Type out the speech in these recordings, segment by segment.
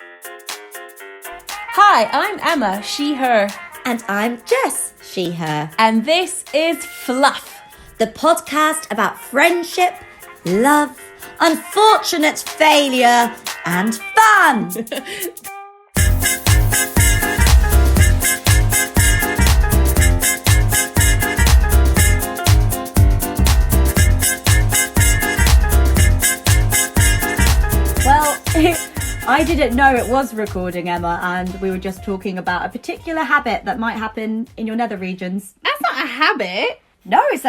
Hi, I'm Emma, she, her. And I'm Jess, she, her. And this is Fluff, the podcast about friendship, love, unfortunate failure, and fun. Well, I didn't know it was recording, Emma, and we were just talking about a particular habit that might happen in your nether regions. That's not a habit. No, it's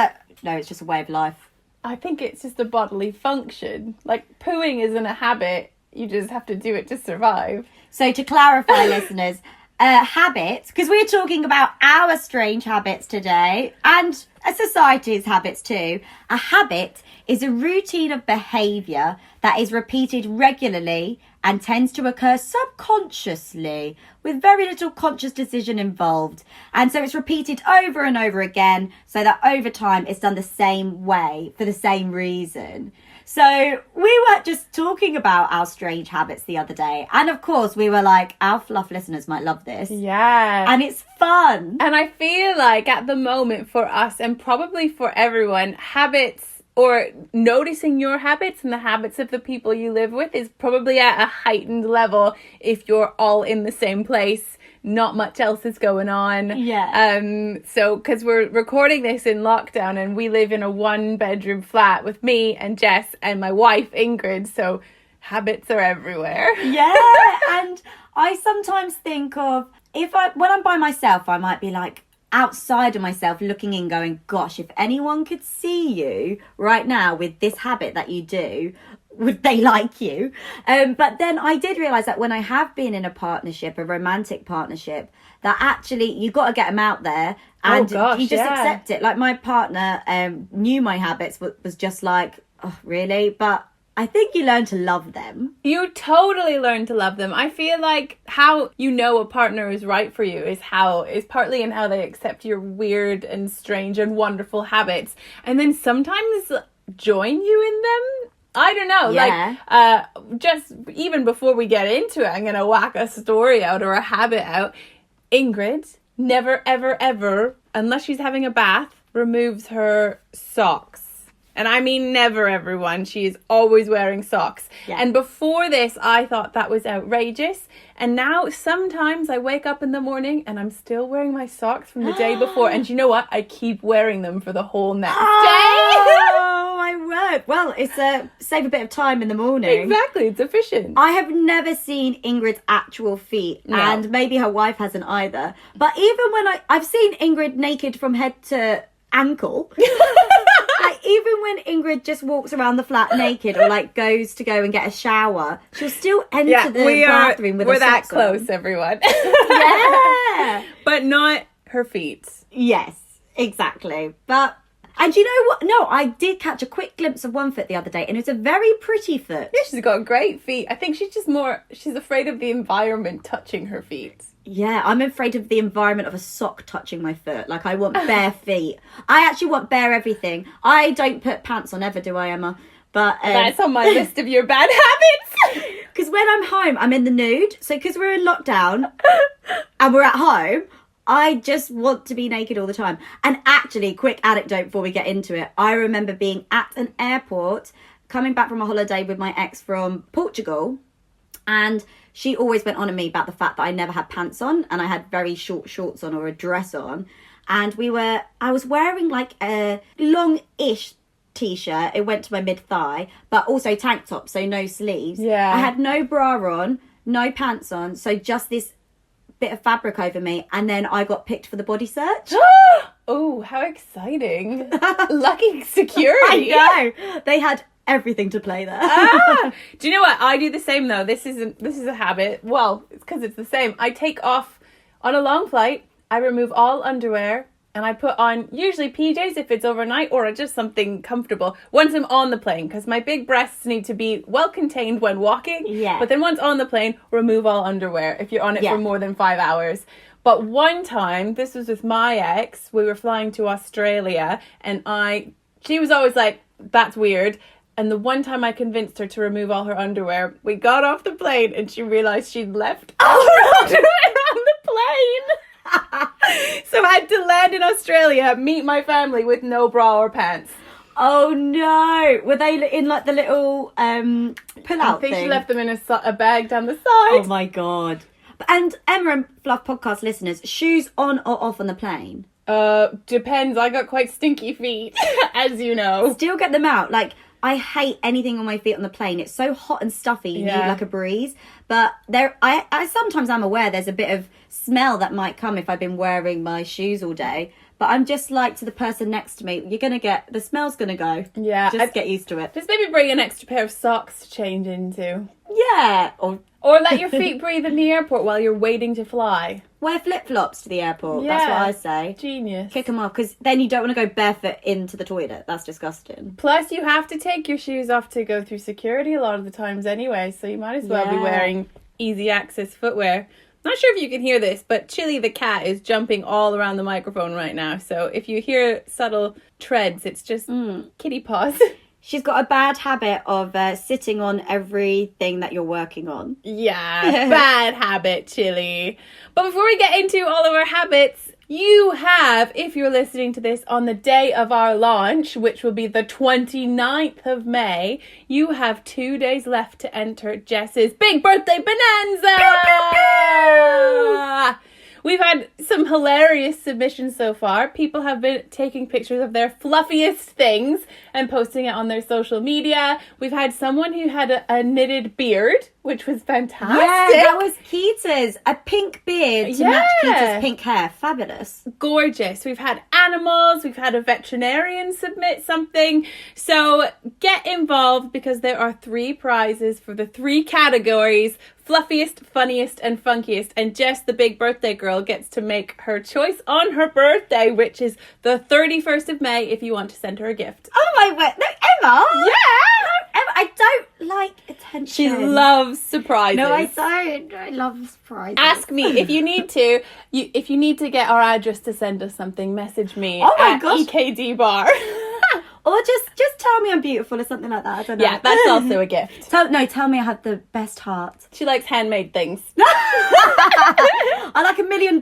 just a way of life. I think it's just a bodily function. Like, pooing isn't a habit. You just have to do it to survive. So to clarify, listeners, habits, because we're talking about our strange habits today, and a society's habits too. A habit is a routine of behaviour that is repeated regularly and tends to occur subconsciously with very little conscious decision involved. And so it's repeated over and over again so that over time it's done the same way for the same reason. So we were just talking about our strange habits the other day. And of course we were like, our Fluff listeners might love this. Yeah. And it's fun. And I feel like at the moment for us and probably for everyone, habits or noticing your habits and the habits of the people you live with is probably at a heightened level if you're all in the same place. Not much else is going on. Yeah. So, because we're recording this in lockdown and we live in a 1-bedroom flat with me and Jess and my wife, Ingrid. So, habits are everywhere. Yeah. And I sometimes think of, when I'm by myself, I might be like, outside of myself looking in going, gosh, if anyone could see you right now with this habit that you do, would they like you? But then I did realise that when I have been in a partnership, a romantic partnership, that actually you got to get them out there and you just accept it. Like my partner knew my habits, was just like, oh, really? But I think you learn to love them. You totally learn to love them. I feel like how you know a partner is right for you is partly in how they accept your weird and strange and wonderful habits, and then sometimes join you in them. I don't know. Yeah. Like, just even before we get into it, I'm gonna whack a story out or a habit out. Ingrid never, ever, ever, unless she's having a bath, removes her socks. And I mean never, everyone. She is always wearing socks. Yeah. And before this, I thought that was outrageous. And now sometimes I wake up in the morning and I'm still wearing my socks from the day before. And you know what? I keep wearing them for the whole next day. Oh, my word. Well, it's save a bit of time in the morning. Exactly. It's efficient. I have never seen Ingrid's actual feet. No. And maybe her wife hasn't either. But even when I've seen Ingrid naked from head to ankle. Like, even when Ingrid just walks around the flat naked or like goes to go and get a shower, she'll still enter the bathroom with her socks on. We're that close, everyone. Yeah. But not her feet. Yes, exactly. But, and you know what? No, I did catch a quick glimpse of one foot the other day and it's a very pretty foot. Yeah, she's got great feet. I think she's afraid of the environment touching her feet. Yeah, I'm afraid of the environment of a sock touching my foot. Like, I want bare feet. I actually want bare everything. I don't put pants on ever, do I, Emma? But that's on my list of your bad habits. Because when I'm home, I'm in the nude. So because we're in lockdown and we're at home, I just want to be naked all the time. And actually, quick anecdote before we get into it. I remember being at an airport, coming back from a holiday with my ex from Portugal. And she always went on to me about the fact that I never had pants on and I had very short shorts on or a dress on. And I was wearing like a long-ish t-shirt. It went to my mid-thigh, but also tank top, so no sleeves. Yeah. I had no bra on, no pants on, so just this bit of fabric over me. And then I got picked for the body search. Oh, how exciting. Lucky security. I know. They had everything to play there. Do you know what? I do the same though. This is a habit. Well, it's because it's the same. I take off on a long flight. I remove all underwear and I put on usually PJs if it's overnight or just something comfortable once I'm on the plane, because my big breasts need to be well contained when walking. Yeah. But then once on the plane, remove all underwear if you're on it for more than 5 hours. But one time, this was with my ex, we were flying to Australia and she was always like, that's weird. And the one time I convinced her to remove all her underwear, we got off the plane and she realised she'd left all her underwear on the plane. So I had to land in Australia, meet my family with no bra or pants. Oh no! Were they in like the little pull-out I think thing? she left them in a bag down the side. Oh my god! And Emma and Fluff podcast listeners, shoes on or off on the plane? Depends. I got quite stinky feet, as you know. Still get them out. Like, I hate anything on my feet on the plane. It's so hot and stuffy. You need like a breeze. But I sometimes am aware there's a bit of smell that might come if I've been wearing my shoes all day. But I'm just like to the person next to me, the smell's gonna go. Yeah. Just get used to it. Just maybe bring an extra pair of socks to change into. Yeah. Or let your feet breathe in the airport while you're waiting to fly. Wear flip-flops to the airport. Yeah. That's what I say. Genius. Kick them off, because then you don't want to go barefoot into the toilet. That's disgusting. Plus, you have to take your shoes off to go through security a lot of the times anyway, so you might as well be wearing easy access footwear. Not sure if you can hear this, but Chili the cat is jumping all around the microphone right now. So if you hear subtle treads, it's just kitty paws. She's got a bad habit of sitting on everything that you're working on. Yeah, bad habit, Chili. But before we get into all of our habits, you have, if you're listening to this on the day of our launch, which will be the 29th of May, you have 2 days left to enter Jess's big birthday bonanza! Pew, pew, pew! We've had some hilarious submissions so far. People have been taking pictures of their fluffiest things and posting it on their social media. We've had someone who had a knitted beard, which was fantastic. Yeah, that was Keita's. A pink beard to match Keita's pink hair. Fabulous. Gorgeous. We've had animals. We've had a veterinarian submit something. So get involved because there are 3 prizes for the 3 categories: fluffiest, funniest, and funkiest. And Jess, the big birthday girl, gets to make her choice on her birthday, which is the 31st of May, if you want to send her a gift. Oh my word. No, Emma. Yeah. No, Emma, I don't like attention. She loves surprises. No, I don't. I love surprises. Ask me if you need to. If you need to get our address to send us something, message me my gosh. EKD bar. Or just tell me I'm beautiful or something like that. I don't know. Yeah, that's also a gift. Tell me I have the best heart. She likes handmade things. I like $1 million.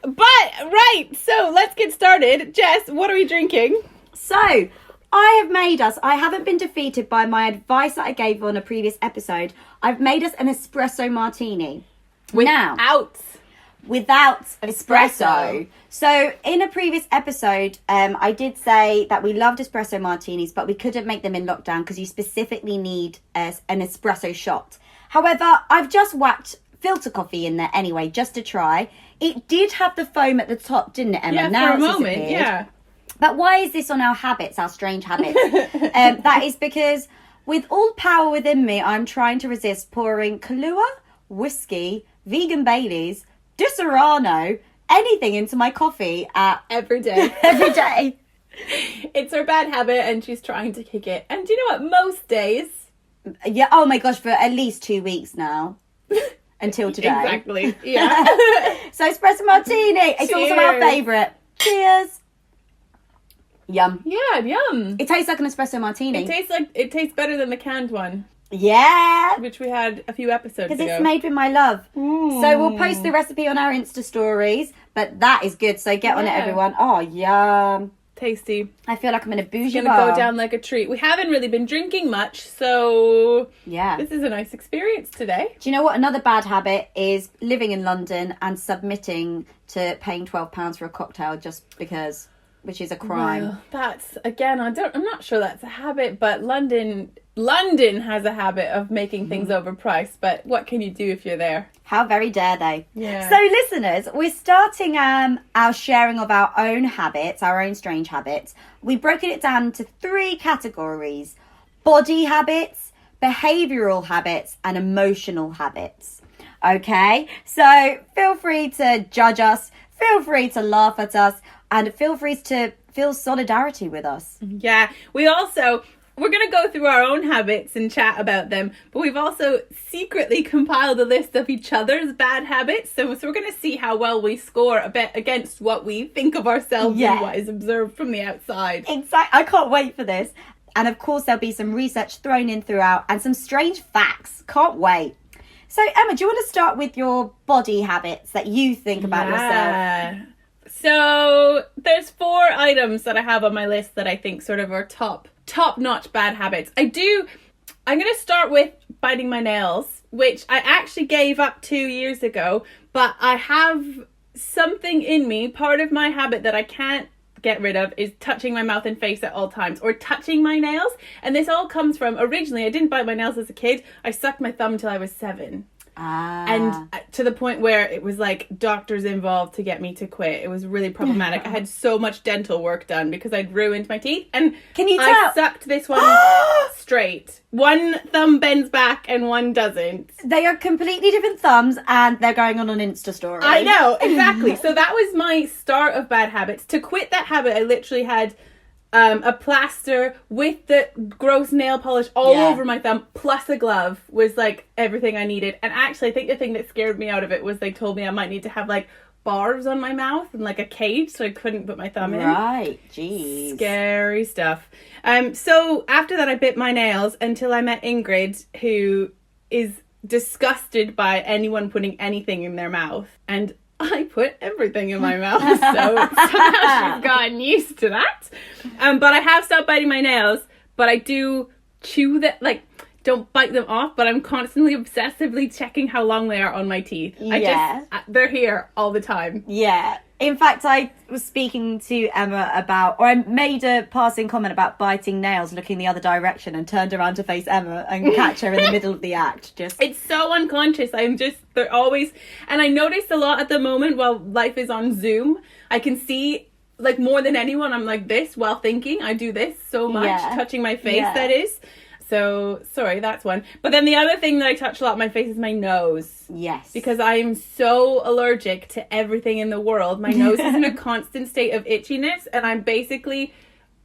But, right, so let's get started. Jess, what are we drinking? So, I haven't been defeated by my advice that I gave on a previous episode. I've made us an espresso martini. Without espresso. So in a previous episode, I did say that we loved espresso martinis, but we couldn't make them in lockdown because you specifically need an espresso shot. However, I've just whacked filter coffee in there anyway, just to try. It did have the foam at the top, didn't it, Emma? Yeah, now for a it's moment, disappeared. yeah. But why is this on our habits, our strange habits? That is because with all power within me, I'm trying to resist pouring Kahlua, whiskey, vegan Baileys, Disaronno, anything into my coffee every day. every day. It's her bad habit and she's trying to kick it. And do you know what? Most days. Yeah, oh my gosh, for at least 2 weeks now. Until today. Exactly, yeah. So espresso martini. It's also our favourite. Cheers. Yum. Yeah, yum. It tastes like an espresso martini. It tastes better than the canned one. Yeah. Which we had a few episodes ago. Because it's made with my love. So we'll post the recipe on our Insta stories. But that is good. So get on it, everyone. Oh, yum. Tasty. I feel like I'm in a bougie It's bar. going to go down like a treat. We haven't really been drinking much, so yeah, this is a nice experience today. Do you know what? Another bad habit is living in London and submitting to paying £12 for a cocktail just because, which is a crime. Well, that's, again, I'm not sure that's a habit, but London has a habit of making things overpriced, but what can you do if you're there? How very dare they? Yeah. So listeners, we're starting our sharing of our own habits, our own strange habits. We've broken it down into 3 categories: body habits, behavioural habits, and emotional habits. Okay? So feel free to judge us, feel free to laugh at us, and feel free to feel solidarity with us. Yeah. We also, we're going to go through our own habits and chat about them, but we've also secretly compiled a list of each other's bad habits. So we're going to see how well we score a bit against what we think of ourselves and what is observed from the outside. Exactly. I can't wait for this. And of course, there'll be some research thrown in throughout and some strange facts. Can't wait. So, Emma, do you want to start with your body habits that you think about yourself? So there's 4 items that I have on my list that I think sort of are top-notch bad habits. I'm going to start with biting my nails, which I actually gave up 2 years ago, but I have something in me, part of my habit that I can't get rid of is touching my mouth and face at all times, or touching my nails. And this all comes from, originally I didn't bite my nails as a kid. I sucked my thumb till I was 7. And to the point where it was like doctors involved to get me to quit. It was really problematic. I had so much dental work done because I'd ruined my teeth. And can you tell? I sucked this one straight. One thumb bends back and one doesn't. They are completely different thumbs and they're going on an Insta story. I know, exactly. So that was my start of bad habits. To quit that habit, I literally had a plaster with the gross nail polish all over my thumb, plus a glove was like everything I needed. And actually, I think the thing that scared me out of it was they told me I might need to have like bars on my mouth and like a cage so I couldn't put my thumb in. Right, jeez. Scary stuff. So after that, I bit my nails until I met Ingrid, who is disgusted by anyone putting anything in their mouth. And I put everything in my mouth, so somehow she's gotten used to that. But I have stopped biting my nails, but I do chew that, like, don't bite them off, but I'm constantly obsessively checking how long they are on my teeth. They're here all the time. Yeah. In fact, I was speaking to Emma about, or I made a passing comment about biting nails, looking the other direction, and turned around to face Emma and catch her in the middle of the act. It's so unconscious. They're always, and I notice a lot at the moment while life is on Zoom, I can see, like, more than anyone, I'm like this while thinking. I do this so much, touching my face, that is. So, sorry, that's one. But then the other thing that I touch a lot on my face is my nose. Yes. Because I am so allergic to everything in the world. My nose is in a constant state of itchiness, and I'm basically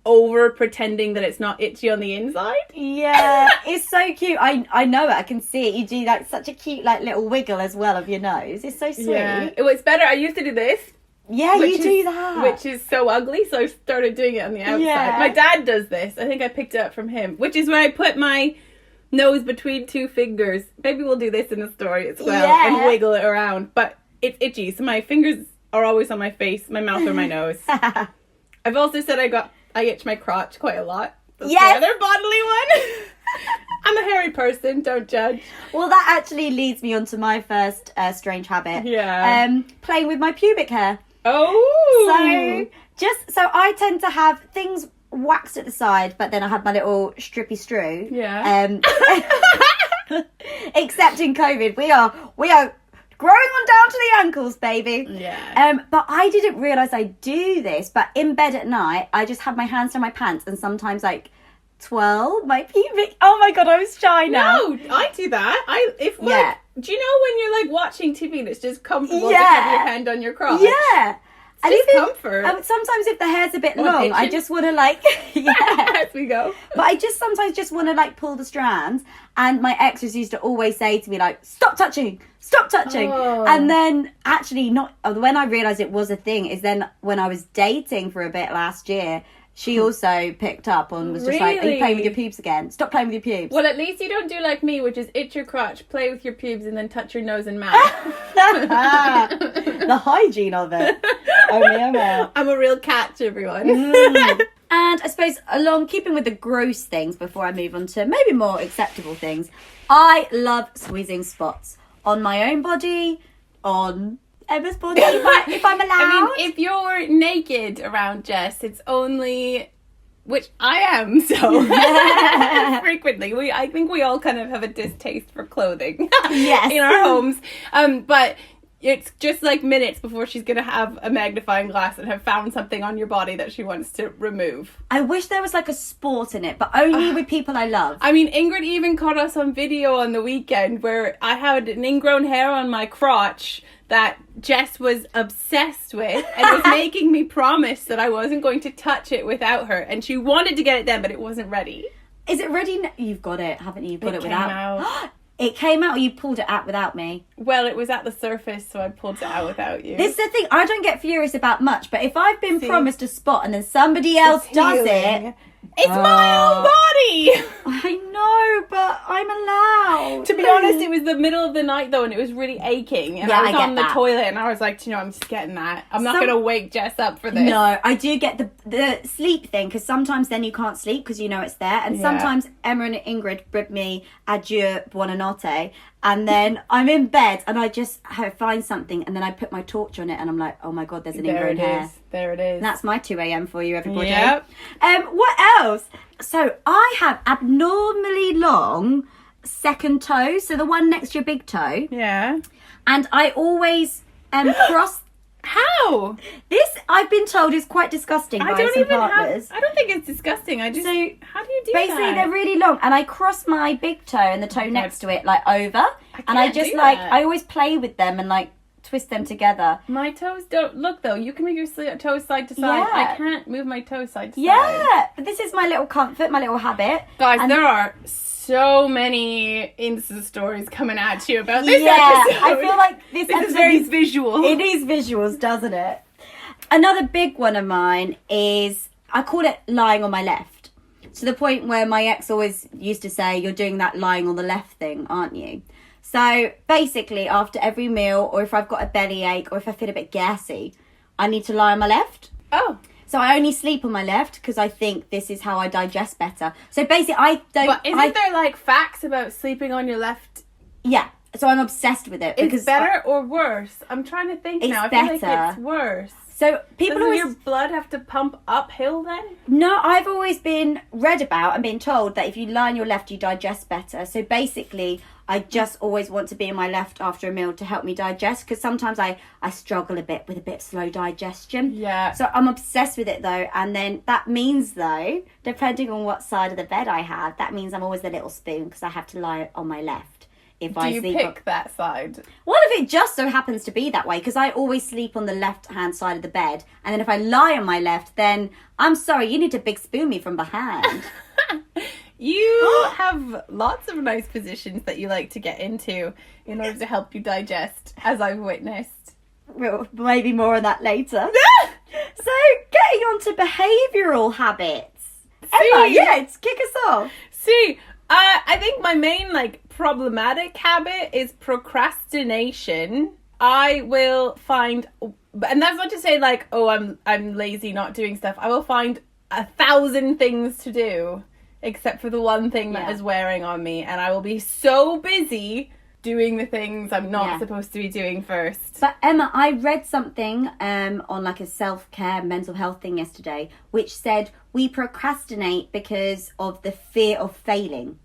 over pretending that it's not itchy on the inside. Yeah, it's so cute. I know it. I can see it. You do like such a cute like little wiggle as well of your nose. It's so sweet. Yeah. It was better. I used to do this. Yeah, you do that. Which is so ugly, so I started doing it on the outside. Yeah. My dad does this. I think I picked it up from him. Which is where I put my nose between 2 fingers. Maybe we'll do this in the story as well. And wiggle it around. But it's itchy, so my fingers are always on my face, my mouth, or my nose. I've also said I itch my crotch quite a lot. That's the other bodily one. I'm a hairy person, don't judge. Well, that actually leads me on to my first strange habit. Yeah. Playing with my pubic hair. Oh! So I tend to have things waxed at the side, but then I have my little strippy strew. Yeah. Except in COVID, we are growing on down to the ankles, baby. Yeah. But I didn't realise I do this, but in bed at night, I just have my hands down my pants and sometimes like twirl my pubic. Oh my God, I was shy now. No, I do that. Do you know when you're like watching TV and it's just comfortable to have your hand on your crotch? Yeah. And it's comfort. Sometimes if the hair's a bit long, I just want to like, as we go. But I just sometimes just want to like pull the strands. And my ex used to always say to me like, stop touching. Oh. And then actually when I realised it was a thing is then when I was dating for a bit last year, she also picked up and was just like, are you playing with your pubes again? Stop playing with your pubes. Well, at least you don't do like me, which is itch your crotch, play with your pubes, and then touch your nose and mouth. The hygiene of it. Only Emma. I'm a real catch, everyone. And I suppose keeping with the gross things before I move on to maybe more acceptable things, I love squeezing spots on my own body, on Emma's body, if I'm allowed. I mean, if you're naked around Jess, it's only, which I am, so frequently. I think we all kind of have a distaste for clothing in our homes. But it's just like minutes before she's going to have a magnifying glass and have found something on your body that she wants to remove. I wish there was like a sport in it, but only with people I love. I mean, Ingrid even caught us on video on the weekend where I had an ingrown hair on my crotch that Jess was obsessed with and was making me promise that I wasn't going to touch it without her. And she wanted to get it then, but it wasn't ready. Is it ready? You've got it, haven't you? You've got it without. Out. It came out or you pulled it out without me? Well, it was at the surface, so I pulled it out without you. This is the thing. I don't get furious about much, but if I've been promised a spot and then somebody else does it... It's my own body! I know, but I'm allowed. To be honest, it was the middle of the night, though, and it was really aching. And I was on the toilet, and I was like, you know, I'm just getting that. I'm not going to wake Jess up for this. No, I do get the sleep thing, because sometimes then you can't sleep because you know it's there. And sometimes Emma and Ingrid bid me adieu, buonanotte. And then I'm in bed, and I just find something, and then I put my torch on it, and I'm like, oh my God, there's an ingrown hair. There it is. And that's my 2 a.m. for you, everybody. Yep. What else? So I have abnormally long second toe, so the one next to your big toe. Yeah. And I always cross. How? This, I've been told, is quite disgusting by some partners. I don't think it's disgusting. How do you do basically, that? they're really long, and I cross my big toe and the toe next to it like over, and I just I always play with them and like twist them together. My toes don't look though. You can move your toes side to side. Yeah. I can't move my toes side to side. Yeah, but this is my little comfort, my little habit. Guys, there are so many Insta stories coming at you about this episode. I feel like this is very visual. It is visuals, doesn't it? Another big one of mine is, I call it lying on my left. To the point where my ex always used to say, you're doing that lying on the left thing, aren't you? So basically, after every meal, or if I've got a bellyache, or if I feel a bit gassy, I need to lie on my left. Oh. So I only sleep on my left because I think this is how I digest better. So basically, I don't... But isn't there like facts about sleeping on your left? Yeah. So I'm obsessed with it. It's better or worse? I'm trying to think now. I feel like it's worse. So people Doesn't your blood have to pump uphill then? No, I've always been read about and been told that if you lie on your left, you digest better. So basically, I just always want to be on my left after a meal to help me digest, because sometimes I struggle a bit with a bit of slow digestion. Yeah. So I'm obsessed with it though, and then that means though, depending on what side of the bed I have, that means I'm always the little spoon because I have to lie on my left. If Do you pick that side? What if it just so happens to be that way? Because I always sleep on the left-hand side of the bed. And then if I lie on my left, then I'm sorry, you need to big spoon me from behind. You have lots of nice positions that you like to get into in order to help you digest, as I've witnessed. Well, maybe more on that later. So, getting on to behavioural habits. Emma, kick us off. I think my main problematic habit is procrastination. I will find, and that's not to say I'm lazy not doing stuff. I will find 1,000 things to do except for the one thing that is wearing on me, and I will be so busy doing the things I'm not supposed to be doing first. But Emma, I read something on a self-care mental health thing yesterday, which said we procrastinate because of the fear of failing.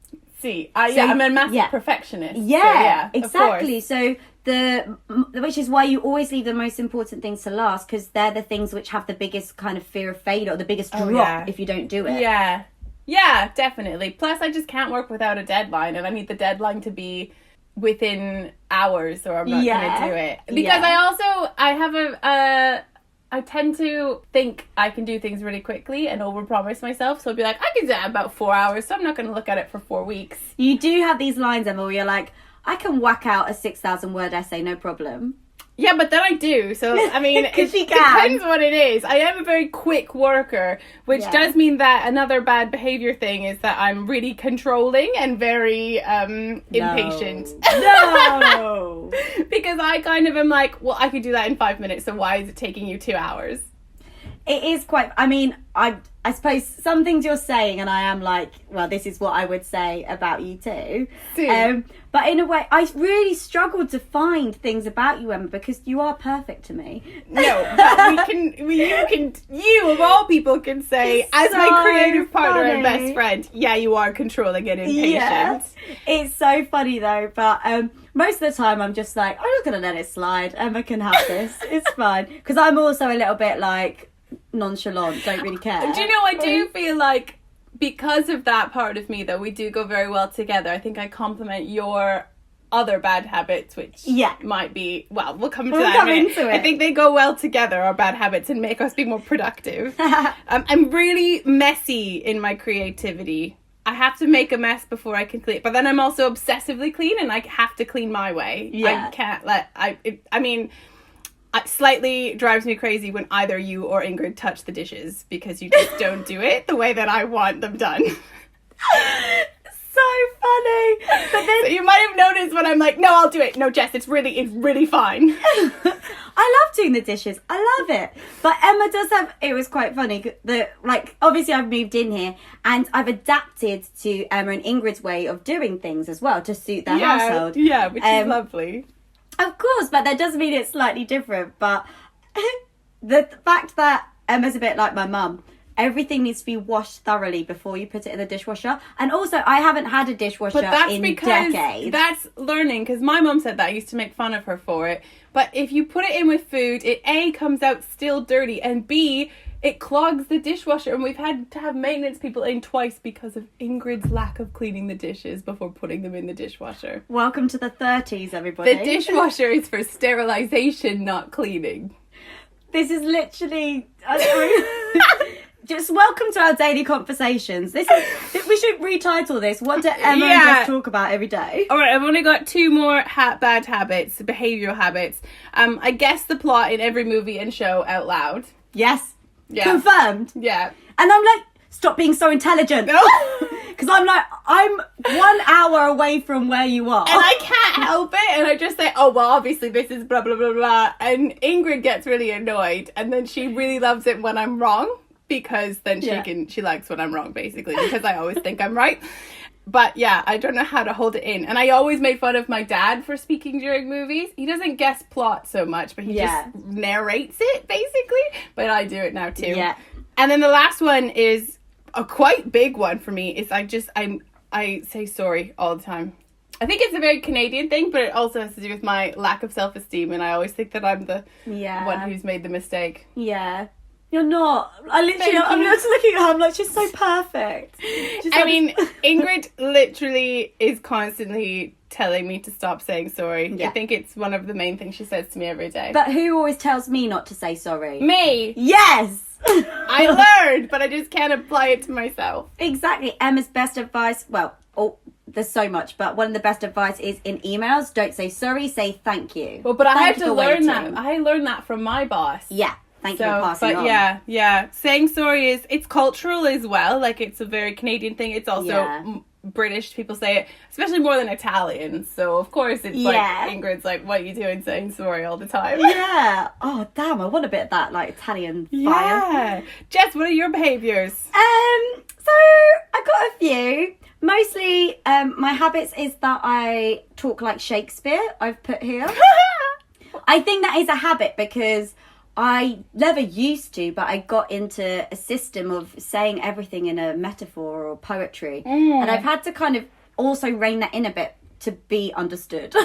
I'm a massive perfectionist. Yeah, exactly. So which is why you always leave the most important things to last, because they're the things which have the biggest kind of fear of failure, or the biggest drop if you don't do it. Yeah, definitely. Plus, I just can't work without a deadline, and I need the deadline to be within hours, or I'm not going to do it. Because I tend to think I can do things really quickly and overpromise myself. So I'll be like, I can do that in about 4 hours, so I'm not going to look at it for 4 weeks. You do have these lines, Emma, where you're like, I can whack out a 6,000 word essay, no problem. Yeah, but then I do. So, I mean, it depends what it is. I am a very quick worker, which does mean that another bad behaviour thing is that I'm really controlling and very impatient. No! Because I kind of am like, well, I could do that in 5 minutes, so why is it taking you 2 hours? It is quite... I mean, I suppose some things you're saying, and I am like, well, this is what I would say about you too. But in a way, I really struggled to find things about you, Emma, because you are perfect to me. No, but you of all people can say, it's as my creative partner and best friend, you are controlling and impatient. Yeah. It's so funny though, but most of the time I'm just like, I'm just going to let it slide. Emma can have this. It's fine. Because I'm also a little bit nonchalant, don't really care. Do you know, I do feel like because of that part of me, though, we do go very well together. I think I complement your other bad habits, which might be, well, we'll come to that in a minute. I think they go well together, our bad habits, and make us be more productive. I'm really messy in my creativity. I have to make a mess before I can clean. But then I'm also obsessively clean, and I have to clean my way. Yeah. I can't let... It slightly drives me crazy when either you or Ingrid touch the dishes, because you just don't do it the way that I want them done. So funny. But then So you might have noticed when I'm like, no, I'll do it. No, Jess, it's really fine. I love doing the dishes. I love it. But Emma does have... It was quite funny. Obviously, I've moved in here, and I've adapted to Emma and Ingrid's way of doing things as well to suit their household. Yeah, which is lovely. Of course, but that does mean it's slightly different. But the fact that Emma's a bit like my mum, everything needs to be washed thoroughly before you put it in the dishwasher. And also, I haven't had a dishwasher in decades. That's learning, because my mum said that. I used to make fun of her for it. But if you put it in with food, it A, comes out still dirty, and B, it clogs the dishwasher. And we've had to have maintenance people in twice because of Ingrid's lack of cleaning the dishes before putting them in the dishwasher. Welcome to the 30s, everybody. The dishwasher is for sterilization, not cleaning. This is literally... Just welcome to our daily conversations. We should retitle this. What do Emma and Jess talk about every day? All right, I've only got two more bad habits, behavioural habits. I guess the plot in every movie and show out loud. Yes. Yeah. Confirmed. Yeah. And I'm like, stop being so intelligent. Because I'm like, I'm 1 hour away from where you are. And I can't help it. And I just say, oh, well, obviously this is blah, blah, blah, blah. And Ingrid gets really annoyed. And then she really loves it when I'm wrong. Because then she likes when I'm wrong, basically, because I always think I'm right. But yeah, I don't know how to hold it in. And I always made fun of my dad for speaking during movies. He doesn't guess plot so much, but he just narrates it, basically. But I do it now too. Yeah. And then the last one is a quite big one for me. Is I say sorry all the time. I think it's a very Canadian thing, but it also has to do with my lack of self-esteem. And I always think that I'm the one who's made the mistake. Yeah. You're not. I'm just looking at her. I'm like, she's so perfect. Ingrid literally is constantly telling me to stop saying sorry. Yeah. I think it's one of the main things she says to me every day. But who always tells me not to say sorry? Me. Yes. I learned, but I just can't apply it to myself. Exactly. Emma's best advice, there's so much, but one of the best advice is in emails, don't say sorry, say thank you. Well, but I had to learn that. I learned that from my boss. Yeah. Thank you for passing on. Yeah. Saying sorry it's cultural as well. Like, it's a very Canadian thing. It's also British. People say it, especially more than Italians. So, of course, it's like, Ingrid's like, what are you doing saying sorry all the time? Yeah. Oh, damn. I want a bit of that, like, Italian fire. Yeah. Jess, what are your behaviours? So, I got a few. Mostly, my habits is that I talk like Shakespeare, I've put here. I think that is a habit because I never used to, but I got into a system of saying everything in a metaphor or poetry. And I've had to kind of also rein that in a bit to be understood.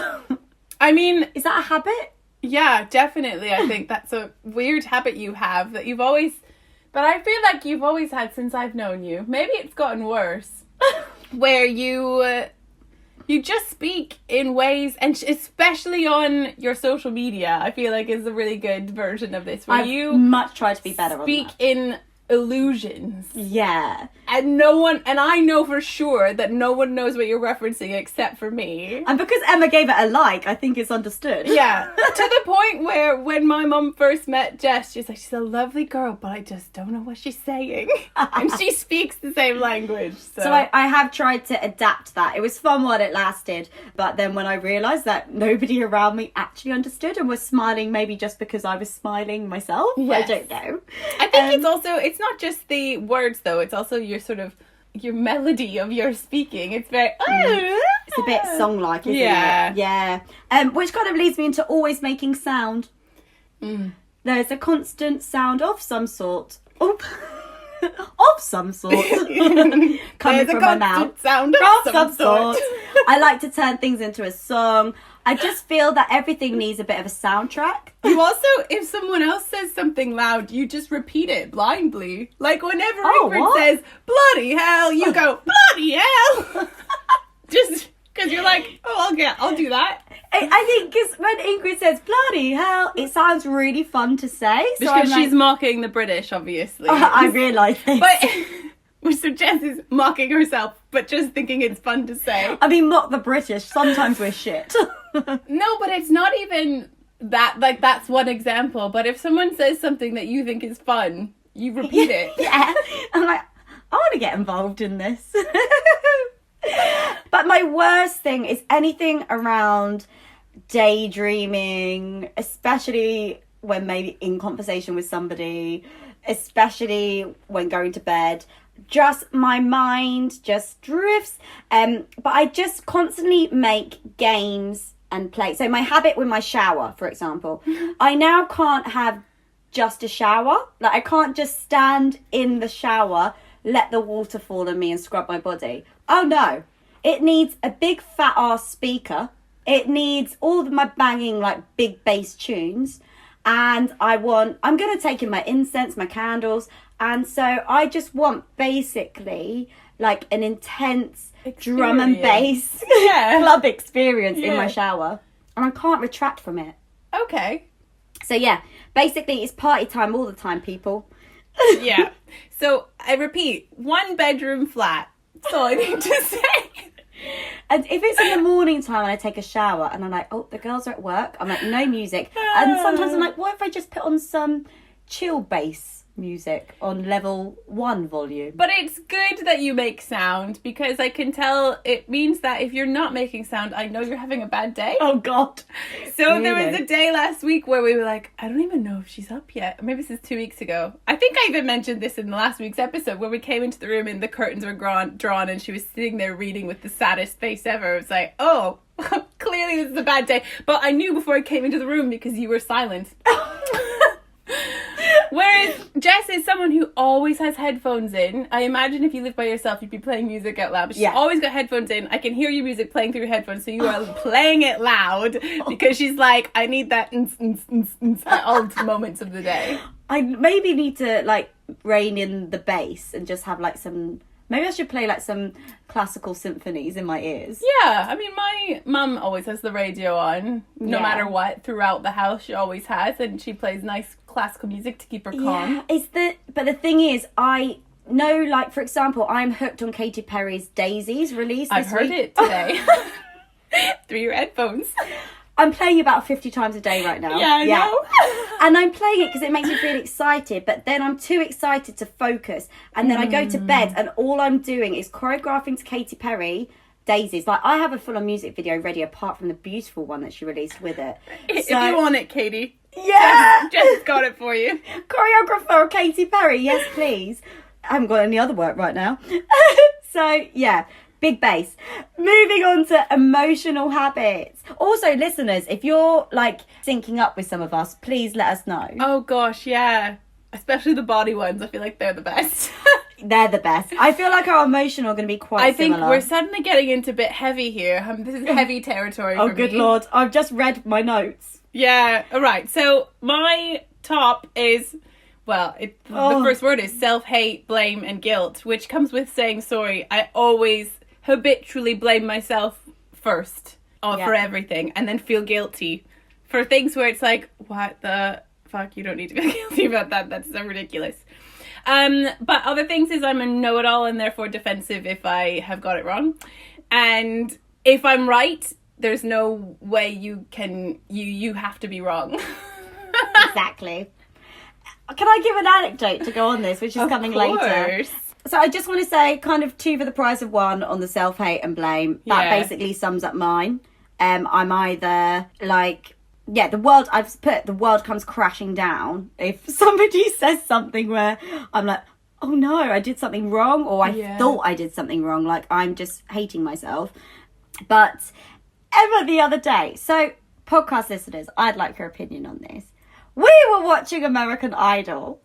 I mean... Is that a habit? Yeah, definitely. I think that's a weird habit you have that you've always... But I feel like you've always had since I've known you. Maybe it's gotten worse. Where you just speak in ways, and especially on your social media, I feel like is a really good version of this. Where you much try to be better. Speak in illusions. Yeah. And I know for sure that no one knows what you're referencing except for me. And because Emma gave it a like, I think it's understood. Yeah. To the point where when my mum first met Jess, she's like, she's a lovely girl, but I just don't know what she's saying. And she speaks the same language. So I have tried to adapt that. It was fun while it lasted. But then when I realised that nobody around me actually understood and was smiling, maybe just because I was smiling myself. Yes. I don't know. I think it's not just the words though, it's also your sort of your melody of your speaking. It's very it's a bit song-like, isn't it? Yeah. Which kind of leads me into always making sound. There's a constant sound of some sort. Of some sort. Coming from my mouth. Sound of some sort. I like to turn things into a song. I just feel that everything needs a bit of a soundtrack. You also, if someone else says something loud, you just repeat it blindly. Like whenever Ingrid says, bloody hell, you go, bloody hell. Just because you're like, oh, I'll do that. I think because when Ingrid says bloody hell, it sounds really fun to say. So because she's mocking the British, obviously. I realise this. So Jess is mocking herself, but just thinking it's fun to say. I mean, mock the British. Sometimes we're shit. No, but it's not even that, like, that's one example. But if someone says something that you think is fun, you repeat it. Yeah. I'm like, I want to get involved in this. But my worst thing is anything around daydreaming, especially when maybe in conversation with somebody, especially when going to bed. Just my mind just drifts. But I just constantly make games and play. So my habit with my shower, for example, I now can't have just a shower. Like, I can't just stand in the shower, let the water fall on me and scrub my body. Oh no. It needs a big fat ass speaker. It needs all of my banging, like, big bass tunes. And I'm going to take in my incense, my candles. And so I just want basically like an intense drum and bass club experience in my shower. And I can't retract from it. Okay. So yeah, basically it's party time all the time, people. Yeah. So I repeat, 1 bedroom flat. That's all I need to say. And if it's in the morning time and I take a shower and I'm like, oh, the girls are at work, I'm like, no music. And sometimes I'm like, what if I just put on some chill bass music on level 1 volume? But it's good that you make sound, because I can tell it means that if you're not making sound, I know you're having a bad day. Oh God. So Really? There was a day last week where we were like, I don't even know if she's up yet. Maybe this is 2 weeks ago. I think I even mentioned this in the last week's episode where we came into the room and the curtains were drawn and she was sitting there reading with the saddest face ever. It was like, oh, clearly this is a bad day. But I knew before I came into the room because you were silent. Whereas Jess is someone who always has headphones in. I imagine if you live by yourself, you'd be playing music out loud. But she's always got headphones in. I can hear your music playing through your headphones, so you are playing it loud because she's like, I need that at all moments of the day. I maybe need to like rein in the bass and just have like some. Maybe I should play like some classical symphonies in my ears. Yeah, I mean, my mum always has the radio on, no matter what, throughout the house. She always has, and she plays nice classical music to keep her calm. Yeah, but the thing is, I know, like, for example, I'm hooked on Katy Perry's Daisies release this I've heard week. it today. Through your headphones. I'm playing about 50 times a day right now. Yeah, I know. And I'm playing it because it makes me feel excited, but then I'm too excited to focus. And then I go to bed and all I'm doing is choreographing to Katy Perry Daisies. Like, I have a full-on music video ready apart from the beautiful one that she released with it. If you want it, Katie. Yeah! Jess got it for you. Choreographer Katy Perry, yes please. I haven't got any other work right now. So, yeah. Big bass. Moving on to emotional habits. Also, listeners, if you're like syncing up with some of us, please let us know. Oh gosh, yeah. Especially the body ones. I feel like they're the best. They're the best. I feel like our emotional are going to be quite similar. I think we're suddenly getting into a bit heavy here. This is heavy territory for me. Oh, good Lord. I've just read my notes. Yeah, all right. So my top is, well, the first word is self-hate, blame, and guilt, which comes with saying sorry. I always habitually blame myself first for everything and then feel guilty for things where it's like, what the fuck, you don't need to feel guilty about that. That's so ridiculous. But other things is I'm a know-it-all and therefore defensive if I have got it wrong. And if I'm right, there's no way you have to be wrong. Exactly. Can I give an anecdote to go on this, which is coming later? So I just want to say, kind of 2 for the price of 1 on the self-hate and blame. That basically sums up mine. I'm either like, the world comes crashing down if somebody says something where I'm like, oh no, I did something wrong, or I thought I did something wrong. Like, I'm just hating myself. But Emma the other day, so podcast listeners, I'd like your opinion on this. We were watching American Idol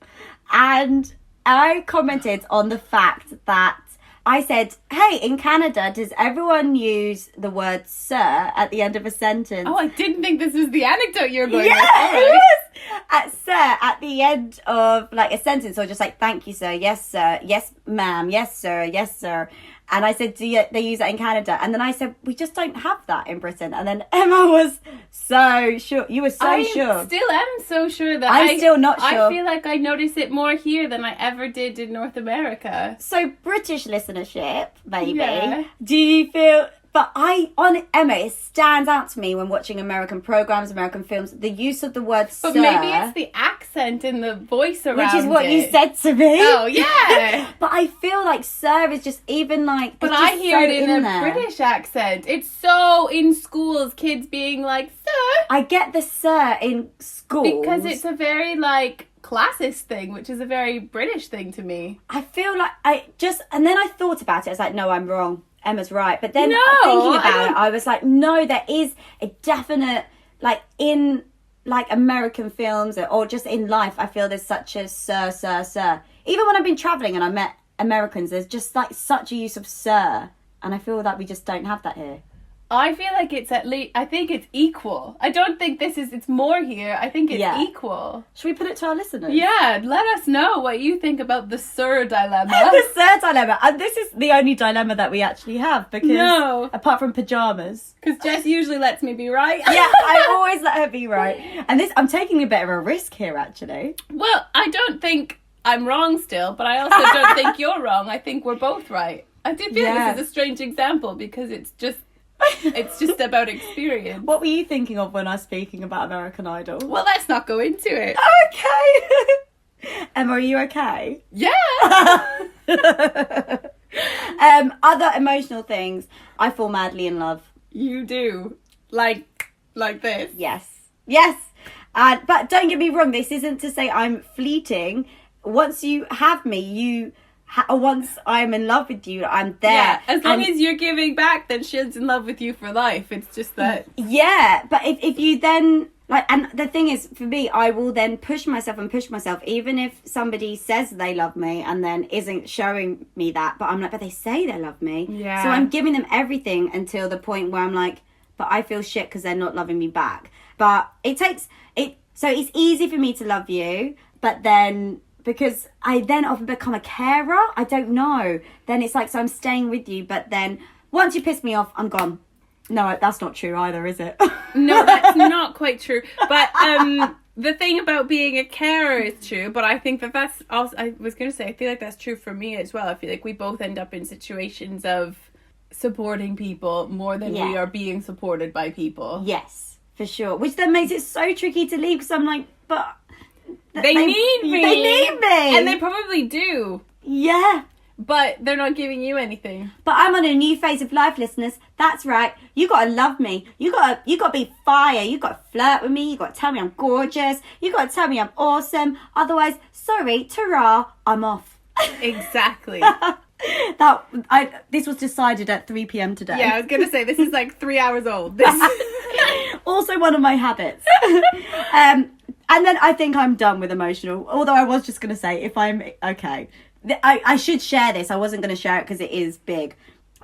and I commented on the fact that I said, hey, in Canada, does everyone use the word sir at the end of a sentence? Oh, I didn't think this was the anecdote you were going with. Yeah, it was. Sir at the end of like a sentence, or just like, thank you, sir. Yes, sir. Yes, ma'am. Yes, sir. Yes, sir. And I said, they use that in Canada? And then I said, we just don't have that in Britain. And then Emma was so sure. You were so sure. Still am so sure that I'm still not sure. I feel like I notice it more here than I ever did in North America. So British listenership, maybe. Yeah. Do you feel... But Emma, it stands out to me when watching American programs, American films, the use of the word sir. But maybe it's the accent and the voice around it. Which is what you said to me. Oh, yeah. But I feel like sir is just even like... But I hear it in a British accent. It's so in schools, kids being like, sir. I get the sir in schools. Because it's a very, like, classist thing, which is a very British thing to me. I feel like and then I thought about it. I was like, no, I'm wrong. Emma's right. But then thinking about it, I was like, no, there is a definite, like, in, like, American films or just in life, I feel there's such a sir. Even when I've been travelling and I met Americans, there's just, like, such a use of sir. And I feel that we just don't have that here. I feel like it's I think it's equal. I don't think it's more here. I think it's equal. Should we put it to our listeners? Yeah, let us know what you think about the sir dilemma. The sir dilemma. And this is the only dilemma that we actually have because apart from pyjamas. Because Jess usually lets me be right. Yeah, I always let her be right. And I'm taking a bit of a risk here, actually. Well, I don't think I'm wrong still, but I also don't think you're wrong. I think we're both right. I do feel like this is a strange example because it's just about experience. What were you thinking of when I was speaking about American Idol? Well, let's not go into it. Okay. Emma, are you okay? Yeah. Other emotional things. I fall madly in love. You do. Like this. Yes. But don't get me wrong. This isn't to say I'm fleeting. Once you have me, once I'm in love with you, I'm there. Yeah, as long as you're giving back, then she's in love with you for life. It's just that. Yeah, but if you then, like, and the thing is, for me, I will then push myself, even if somebody says they love me and then isn't showing me that, but I'm like, but they say they love me. Yeah. So I'm giving them everything until the point where I'm like, but I feel shit because they're not loving me back. But so it's easy for me to love you, but then... Because I then often become a carer. I don't know. Then it's like, so I'm staying with you. But then once you piss me off, I'm gone. No, that's not true either, is it? No, that's not quite true. But the thing about being a carer is true. But I think that's also, I was going to say, I feel like that's true for me as well. I feel like we both end up in situations of supporting people more than we are being supported by people. Yes, for sure. Which then makes it so tricky to leave because I'm like, but... They need me. They need me. And they probably do. Yeah. But they're not giving you anything. But I'm on a new phase of life, listeners. That's right. You gotta love me. You gotta be fire. You gotta flirt with me. You gotta tell me I'm gorgeous. You gotta tell me I'm awesome. Otherwise, sorry, ta-ra, I'm off. Exactly. This was decided at 3 p.m. today. Yeah, I was gonna say this is like 3 hours old. Also one of my habits. And then I think I'm done with emotional. Although I was just going to say, if I'm... Okay. I should share this. I wasn't going to share it because it is big.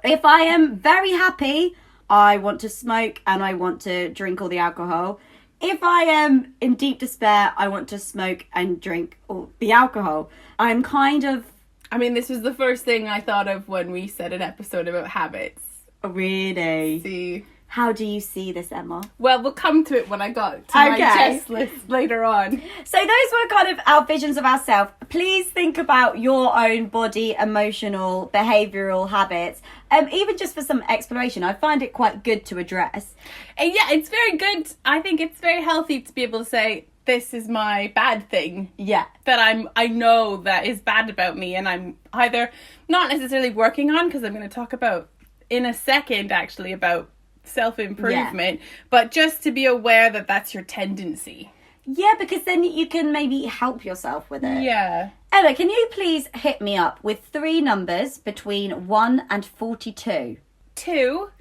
If I am very happy, I want to smoke and I want to drink all the alcohol. If I am in deep despair, I want to smoke and drink all the alcohol. I'm kind of... I mean, this was the first thing I thought of when we said an episode about habits. Really? See... How do you see this, Emma? Well, we'll come to it when I got to my Jess list later on. So those were kind of our visions of ourselves. Please think about your own body, emotional, behavioural habits. Even just for some exploration, I find it quite good to address. And yeah, it's very good. I think it's very healthy to be able to say, this is my bad thing. Yeah. That I know that is bad about me and I'm either not necessarily working on, because I'm going to talk about in a second actually about self-improvement, but just to be aware that that's your tendency. Yeah, because then you can maybe help yourself with it. Yeah. Emma, can you please hit me up with 3 numbers between 1 and 42? 2,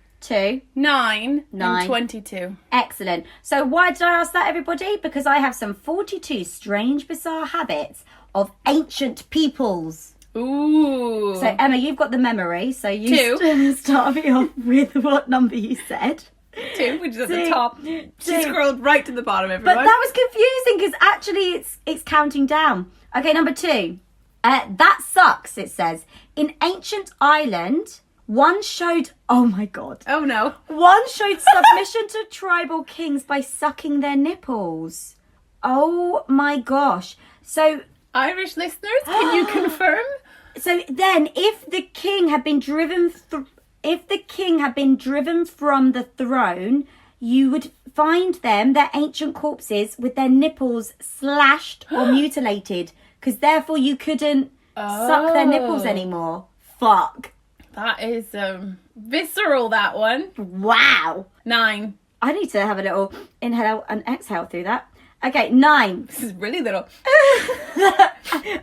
9, and 22. Excellent. So why did I ask that, everybody? Because I have some 42 strange, bizarre habits of ancient peoples. Ooh. So, Emma, you've got the memory, so you start me off with what number you said. 2, which is at the top. She scrolled right to the bottom, everyone. But that was confusing, because actually it's counting down. Okay, number 2. That sucks, it says. In ancient Ireland, One showed, oh my God. Oh no. One showed submission to tribal kings by sucking their nipples. Oh my gosh. So, Irish listeners, can you confirm? so then if the king had been driven from the throne, you would find them, their ancient corpses, with their nipples slashed or mutilated, because therefore you couldn't suck their nipples anymore. Fuck. That is visceral, that one. Wow. 9. I need to have a little inhale and exhale through that. Okay, 9. This is really little.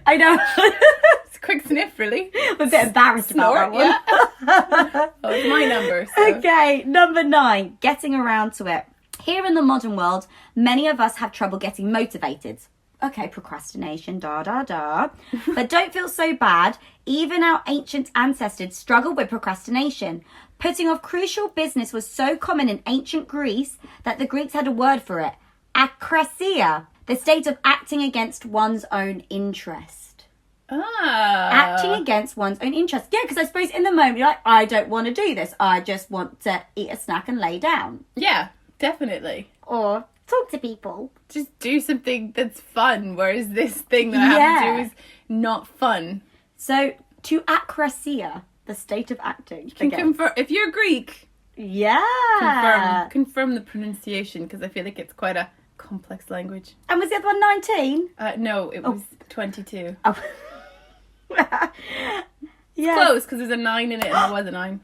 I know. It's a quick sniff, really. I'm a bit embarrassed about that one. Yeah. Oh, it's my number. So. Okay, number 9. Getting around to it. Here in the modern world, many of us have trouble getting motivated. Okay, procrastination, But don't feel so bad. Even our ancient ancestors struggled with procrastination. Putting off crucial business was so common in ancient Greece that the Greeks had a word for it. Akrasia, the state of acting against one's own interest. Acting against one's own interest. Yeah, because I suppose in the moment you're like, I don't want to do this. I just want to eat a snack and lay down. Yeah, definitely. Or talk to people. Just do something that's fun, whereas this thing that I have to do is not fun. So, to akrasia, the state of acting. You can confirm, if you're Greek, confirm the pronunciation, because I feel like it's quite a complex language. And was the other one 19? No, it was 22. Oh. Yeah. Close, because there's a 9 in it and there was a 9.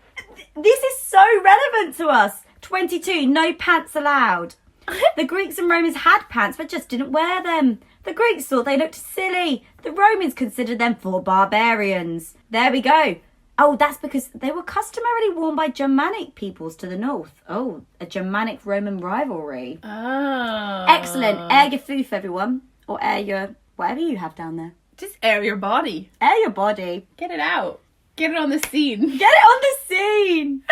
This is so relevant to us. 22, no pants allowed. The Greeks and Romans had pants but just didn't wear them. The Greeks thought they looked silly. The Romans considered them for barbarians. There we go. Oh, that's because they were customarily worn by Germanic peoples to the north. Oh, a Germanic-Roman rivalry. Oh. Excellent. Air your foof, everyone. Or air your... whatever you have down there. Just air your body. Air your body. Get it out. Get it on the scene. Get it on the scene.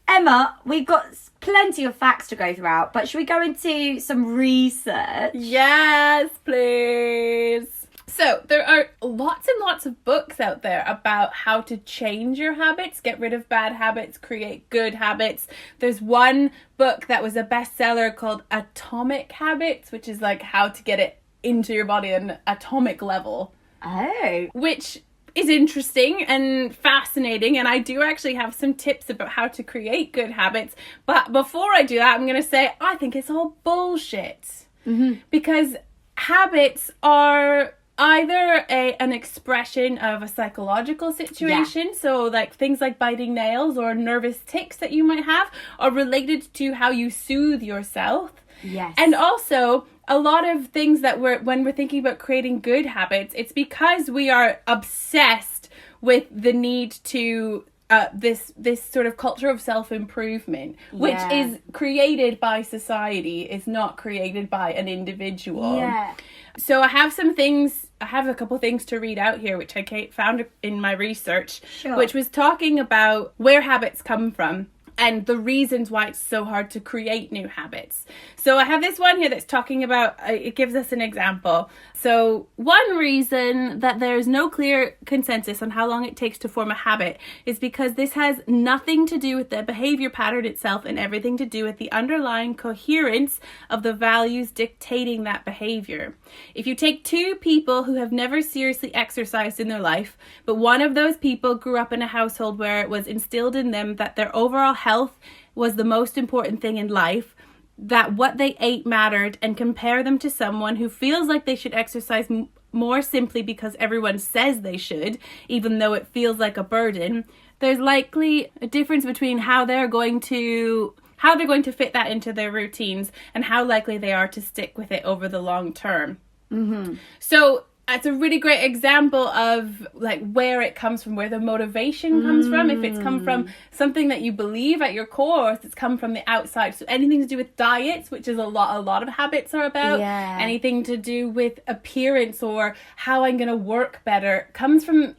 Emma, we've got plenty of facts to go throughout, but should we go into some research? Yes, please. So, there are lots and lots of books out there about how to change your habits, get rid of bad habits, create good habits. There's one book that was a bestseller called Atomic Habits, which is like how to get it into your body at an atomic level. Oh. Which is interesting and fascinating, and I do actually have some tips about how to create good habits. But before I do that, I'm going to say I think it's all bullshit. Mm-hmm. Because habits are either an expression of a psychological situation, so like things like biting nails or nervous tics that you might have are related to how you soothe yourself. Yes. And also, a lot of things that when we're thinking about creating good habits, it's because we are obsessed with the need to this sort of culture of self-improvement, which is created by society, is not created by an individual. Yeah. So I have a couple things to read out here, which I found in my research, which was talking about where habits come from and the reasons why it's so hard to create new habits. So I have this one here that's talking about, it gives us an example. So one reason that there's no clear consensus on how long it takes to form a habit is because this has nothing to do with the behavior pattern itself and everything to do with the underlying coherence of the values dictating that behavior. If you take two people who have never seriously exercised in their life, but one of those people grew up in a household where it was instilled in them that their overall health was the most important thing in life, that what they ate mattered, and compare them to someone who feels like they should exercise more simply because everyone says they should, even though it feels like a burden, there's likely a difference between how they're going to fit that into their routines and how likely they are to stick with it over the long term. Mm-hmm. So it's a really great example of like where it comes from, where the motivation comes from. If it's come from something that you believe at your core, or if it's come from the outside. So anything to do with diets, which is a lot of habits are about. Yeah. Anything to do with appearance or how I'm going to work better comes from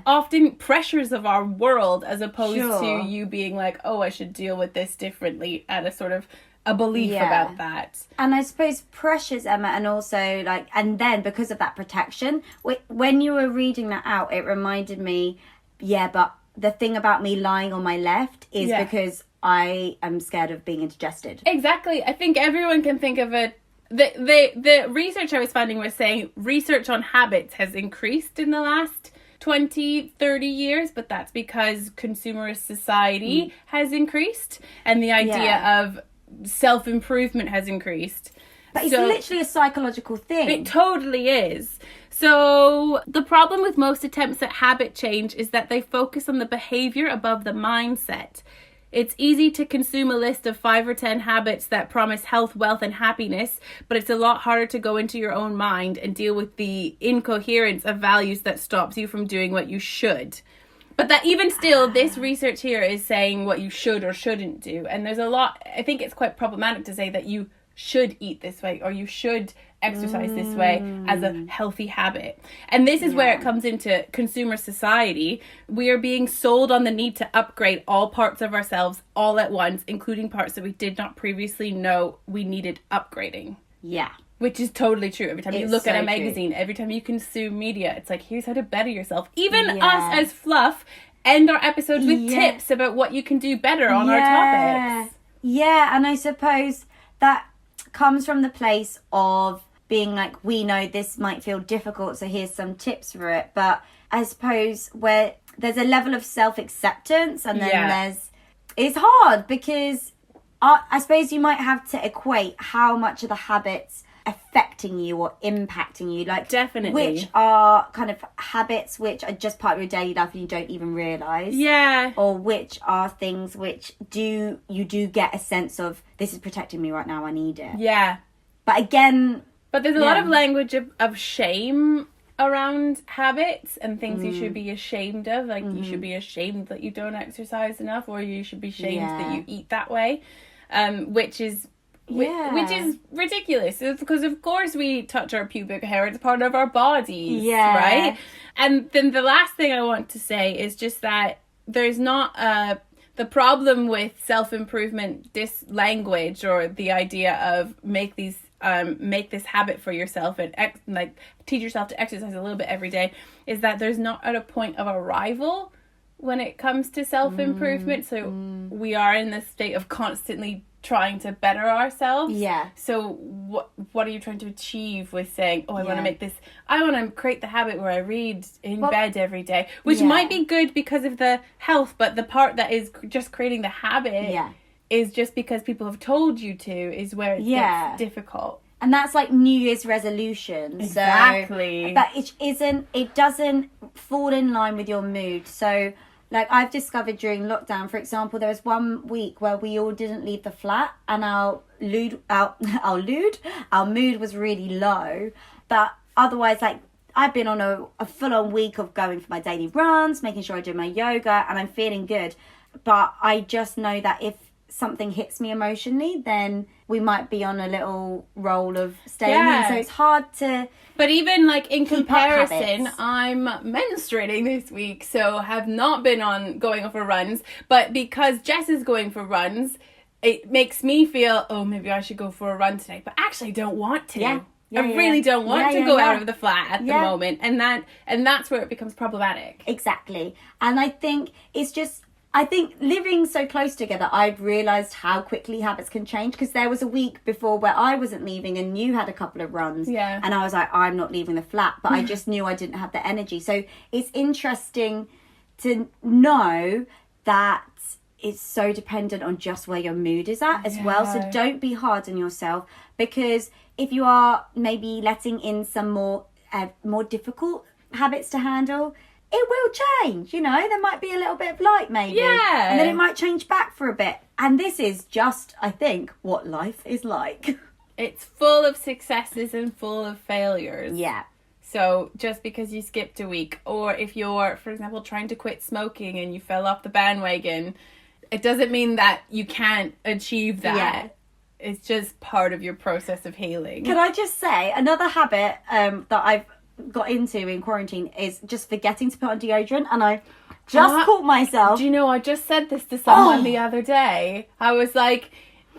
often pressures of our world, as opposed to you being like, oh, I should deal with this differently at a sort of a belief about that. And I suppose pressures, Emma, and also like, and then because of that protection, when you were reading that out, it reminded me, but the thing about me lying on my left is because I am scared of being indigested. Exactly. I think everyone can think of it. The research I was finding was saying research on habits has increased in the last 20, 30 years, but that's because consumerist society has increased and the idea of self-improvement has increased. But it's literally a psychological thing. It totally is. So the problem with most attempts at habit change is that they focus on the behavior above the mindset. It's easy to consume a list of 5 or 10 habits that promise health, wealth, and happiness, but it's a lot harder to go into your own mind and deal with the incoherence of values that stops you from doing what you should. But that even still, this research here is saying what you should or shouldn't do. And there's a lot, I think it's quite problematic to say that you should eat this way or you should exercise this way as a healthy habit. And this is where it comes into consumer society. We are being sold on the need to upgrade all parts of ourselves all at once, including parts that we did not previously know we needed upgrading. Yeah. Which is totally true. Every time you look at a magazine, every time you consume media, it's like, here's how to better yourself. Even us as Fluff end our episodes with tips about what you can do better on our topics. Yeah, and I suppose that comes from the place of being like, we know this might feel difficult, so here's some tips for it. But I suppose where there's a level of self-acceptance and then it's hard because I suppose you might have to equate how much of the habits affecting you or impacting you, like definitely which are kind of habits which are just part of your daily life and you don't even realize, or which are things which you do get a sense of, this is protecting me right now, I need it. But again, there's a lot of language of shame around habits and things you should be ashamed of, like you should be ashamed that you don't exercise enough, or you should be ashamed that you eat that way, which is ridiculous. It's because of course we touch our pubic hair, it's part of our bodies, right? And then the last thing I want to say is just that there's not the problem with self-improvement, this language or the idea of make this habit for yourself and teach yourself to exercise a little bit every day, is that there's not at a point of arrival when it comes to self-improvement. So we are in this state of constantly trying to better ourselves. So what are you trying to achieve with saying, I want to make this, I want to create the habit where I read in bed every day, which might be good because of the health, but the part that is just creating the habit is just because people have told you to, is where it gets difficult. And that's like New Year's resolutions. Exactly. But it doesn't fall in line with your mood. So like I've discovered during lockdown, for example, there was one week where we all didn't leave the flat and our mood was really low. But otherwise, like I've been on a full-on week of going for my daily runs, making sure I do my yoga, and I'm feeling good. But I just know that if something hits me emotionally, then we might be on a little roll of staying in. So it's hard to... But even like in comparison, I'm menstruating this week, so have not been going for runs. But because Jess is going for runs, it makes me feel, maybe I should go for a run today. But actually I don't want to. I really don't want to go out of the flat at the moment. And that's where it becomes problematic. Exactly. And I think living so close together, I've realised how quickly habits can change, because there was a week before where I wasn't leaving and you had a couple of runs. And I was like, I'm not leaving the flat, but I just knew I didn't have the energy. So it's interesting to know that it's so dependent on just where your mood is at as well. So don't be hard on yourself, because if you are maybe letting in some more difficult habits to handle, it will change, there might be a little bit of light maybe. And then it might change back for a bit. And this is just, I think, what life is like. It's full of successes and full of failures. So just because you skipped a week, or if you're, for example, trying to quit smoking and you fell off the bandwagon, it doesn't mean that you can't achieve that. It's just part of your process of healing. Can I just say, another habit that I've got into in quarantine is just forgetting to put on deodorant, and I just caught myself. Do you know, I just said this to someone the other day. I was like,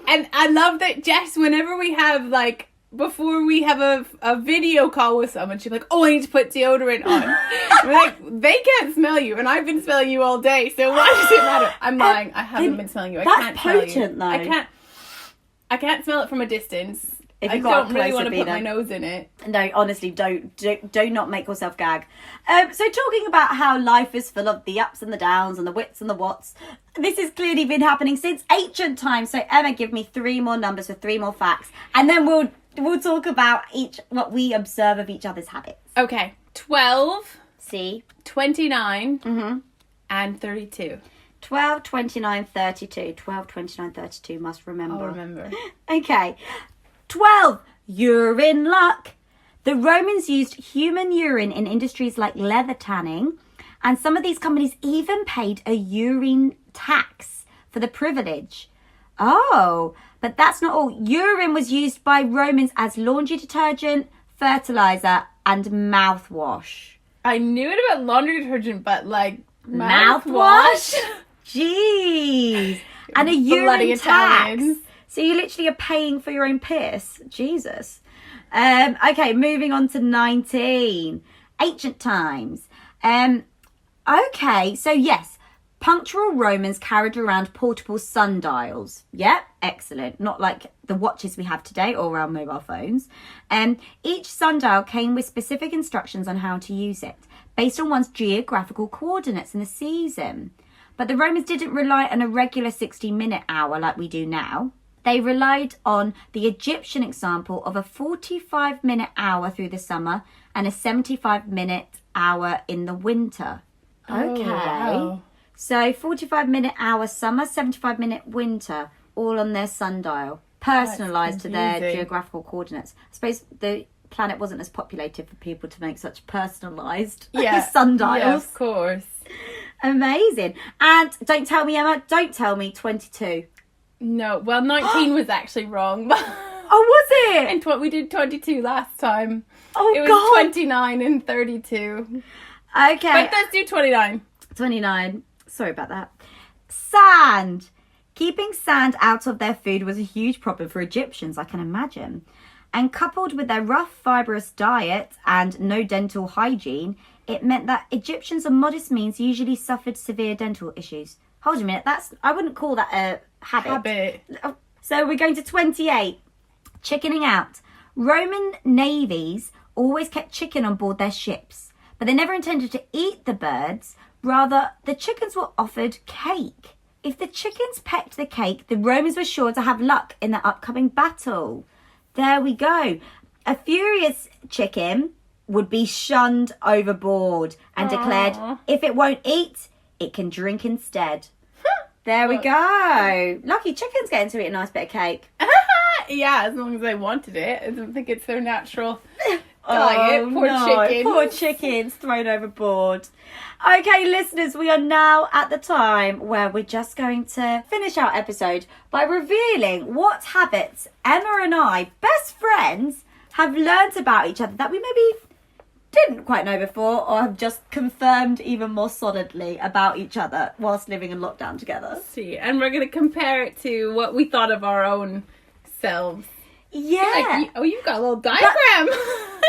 and I love that Jess, whenever we have like before we have a video call with someone, she'd be like, oh, I need to put deodorant on. We're like, they can't smell you, and I've been smelling you all day, so why does it matter? I'm lying. I haven't been smelling you. I can't potent, smell you. though. I can't smell it from a distance. If I you've got don't really want to closer, put my nose in it. No, honestly, do not make yourself gag. So talking about how life is full of the ups and the downs and the wits and the whats, this has clearly been happening since ancient times. So Emma, give me 3 more numbers for 3 more facts, and then we'll talk about what we observe of each other's habits. Okay, 12. See? 29. And 32. 12, 29, 32. 12, 29, 32. Must remember. I'll remember. Okay. 12. You're in luck. The Romans used human urine in industries like leather tanning, and some of these companies even paid a urine tax for the privilege. Oh, but that's not all. Urine was used by Romans as laundry detergent, fertilizer, and mouthwash. I knew it about laundry detergent, but like Mouthwash? Jeez. And a Bloody urine tax. Italians. So you literally are paying for your own piss. Jesus. Okay, moving on to 19. Ancient times. Okay, so yes, punctual Romans carried around portable sundials. Yep, excellent. Not like the watches we have today or our mobile phones. Each sundial came with specific instructions on how to use it, based on one's geographical coordinates in the season. But the Romans didn't rely on a regular 60-minute hour like we do now. They relied on the Egyptian example of a 45-minute hour through the summer and a 75-minute hour in the winter. Okay. Oh, wow. So 45-minute hour summer, 75-minute winter, all on their sundial, personalised to their geographical coordinates. I suppose the planet wasn't as populated for people to make such personalised sundials. Yeah, of course. Amazing. And don't tell me, Emma, don't tell me 22. No, well, 19 was actually wrong. Oh, was it? And we did 22 last time. Oh, it was God. 29 and 32. Okay. But let's do 29. 29. Sorry about that. Sand. Keeping sand out of their food was a huge problem for Egyptians, I can imagine. And coupled with their rough, fibrous diet and no dental hygiene, it meant that Egyptians of modest means usually suffered severe dental issues. Hold a minute, I wouldn't call that a habit. So we're going to 28. Chickening out. Roman navies always kept chicken on board their ships, but they never intended to eat the birds. Rather, the chickens were offered cake. If the chickens pecked the cake, the Romans were sure to have luck in the upcoming battle. There we go. A furious chicken would be shunned overboard and declared, if it won't eat, it can drink instead. There we go. Lucky chickens getting to eat a nice bit of cake. Yeah, as long as they wanted it. I don't think it's their natural diet. Poor chickens thrown overboard. Okay, listeners, we are now at the time where we're just going to finish our episode by revealing what habits Emma and I, best friends, have learnt about each other that we maybe didn't quite know before or have just confirmed even more solidly about each other whilst living in lockdown together. See, and we're going to compare it to what we thought of our own selves. Yeah. Like, you've got a little diagram.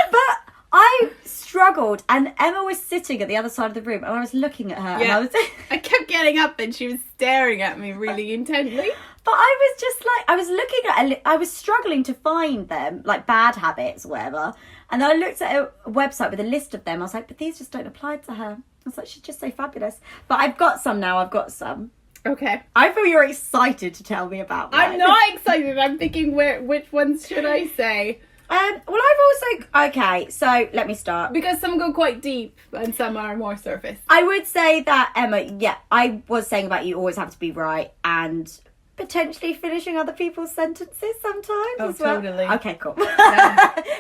But I struggled, and Emma was sitting at the other side of the room, and I was looking at her. Yeah. And I kept getting up, and she was staring at me really intently. But I was just like, I was looking at, I was struggling to find them, like bad habits or whatever. And then I looked at a website with a list of them. I was like, but these just don't apply to her. I was like, she's just so fabulous. But I've got some now. I've got some. Okay. I feel you're excited to tell me about mine. I'm not excited. I'm thinking which ones should I say? Well, I've also... Okay, so let me start. Because some go quite deep and some are more surface. I would say that, Emma, yeah, I was saying about you always have to be right and potentially finishing other people's sentences sometimes as well. Totally. Okay, cool.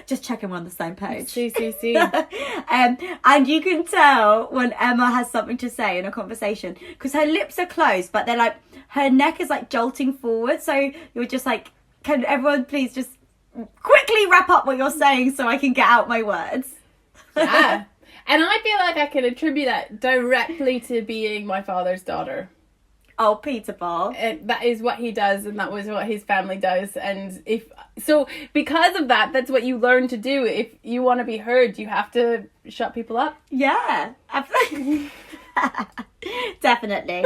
Just checking we're on the same page. See. And you can tell when Emma has something to say in a conversation because her lips are closed, but they're like, her neck is like jolting forward. So you're just like, can everyone please just quickly wrap up what you're saying so I can get out my words? Yeah. And I feel like I can attribute that directly to being my father's daughter. Oh, Peter Ball. And that is what he does, and that was what his family does. And because of that, that's what you learn to do. If you want to be heard, you have to shut people up. Yeah, absolutely. Definitely.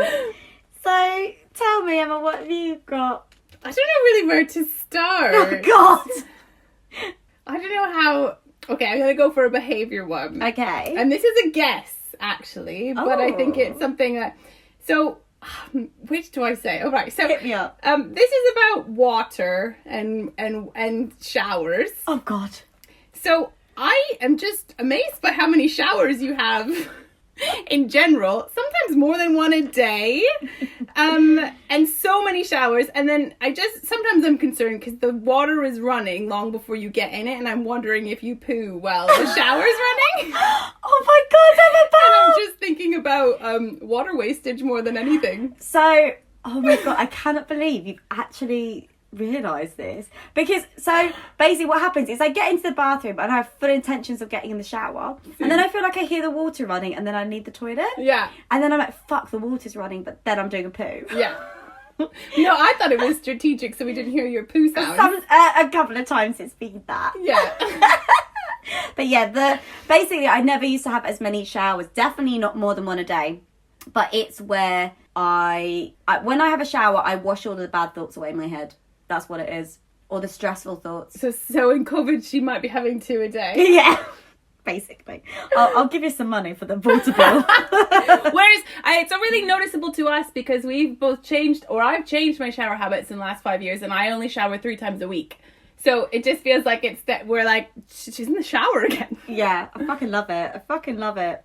So, tell me, Emma, what have you got? I don't know really where to start. Oh, God. I don't know how... Okay, I'm going to go for a behaviour one. Okay. And this is a guess, actually, but I think it's something that... So, which do I say? Oh, right. So, hit me up. This is about water and showers. Oh, God. So, I am just amazed by how many showers you have in general. Sometimes more than one a day. And so many showers. And then sometimes I'm concerned because the water is running long before you get in it. And I'm wondering if you poo while the shower's running. Oh, my God, And I'm just thinking about water wastage more than anything. So, oh, my God, I cannot believe you've actually... realise this, because so basically what happens is I get into the bathroom and I have full intentions of getting in the shower, and then I feel like I hear the water running and then I need the toilet, and then I'm like, fuck, the water's running, but then I'm doing a poo. No, I thought it was strategic so we didn't hear your poo sounds. A couple of times it's been that. But yeah, basically I never used to have as many showers, definitely not more than one a day, but it's where I when I have a shower I wash all the bad thoughts away in my head. That's what it is. Or the stressful thoughts. So in COVID, she might be having 2 a day. Yeah, basically. I'll give you some money for the water bill. Whereas, it's really noticeable to us because we've both changed, or I've changed my shower habits in the last 5 years, and I only shower 3 times a week. So it just feels like we're like, she's in the shower again. Yeah, I fucking love it.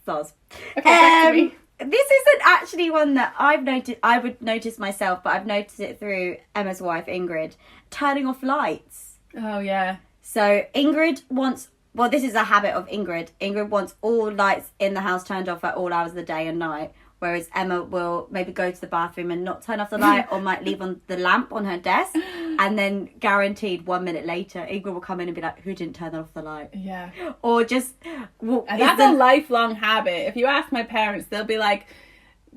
Soz. Okay, back to me. This isn't actually one that I would notice myself, but I've noticed it through Emma's wife, Ingrid, turning off lights. Oh, yeah. So Ingrid wants, well, this is a habit of Ingrid. Ingrid wants all lights in the house turned off at all hours of the day and night, whereas Emma will maybe go to the bathroom and not turn off the light or might leave on the lamp on her desk, and then guaranteed 1 minute later Ingrid will come in and be like, who didn't turn off the light? Yeah. Or just... That's a lifelong habit. If you ask my parents, they'll be like,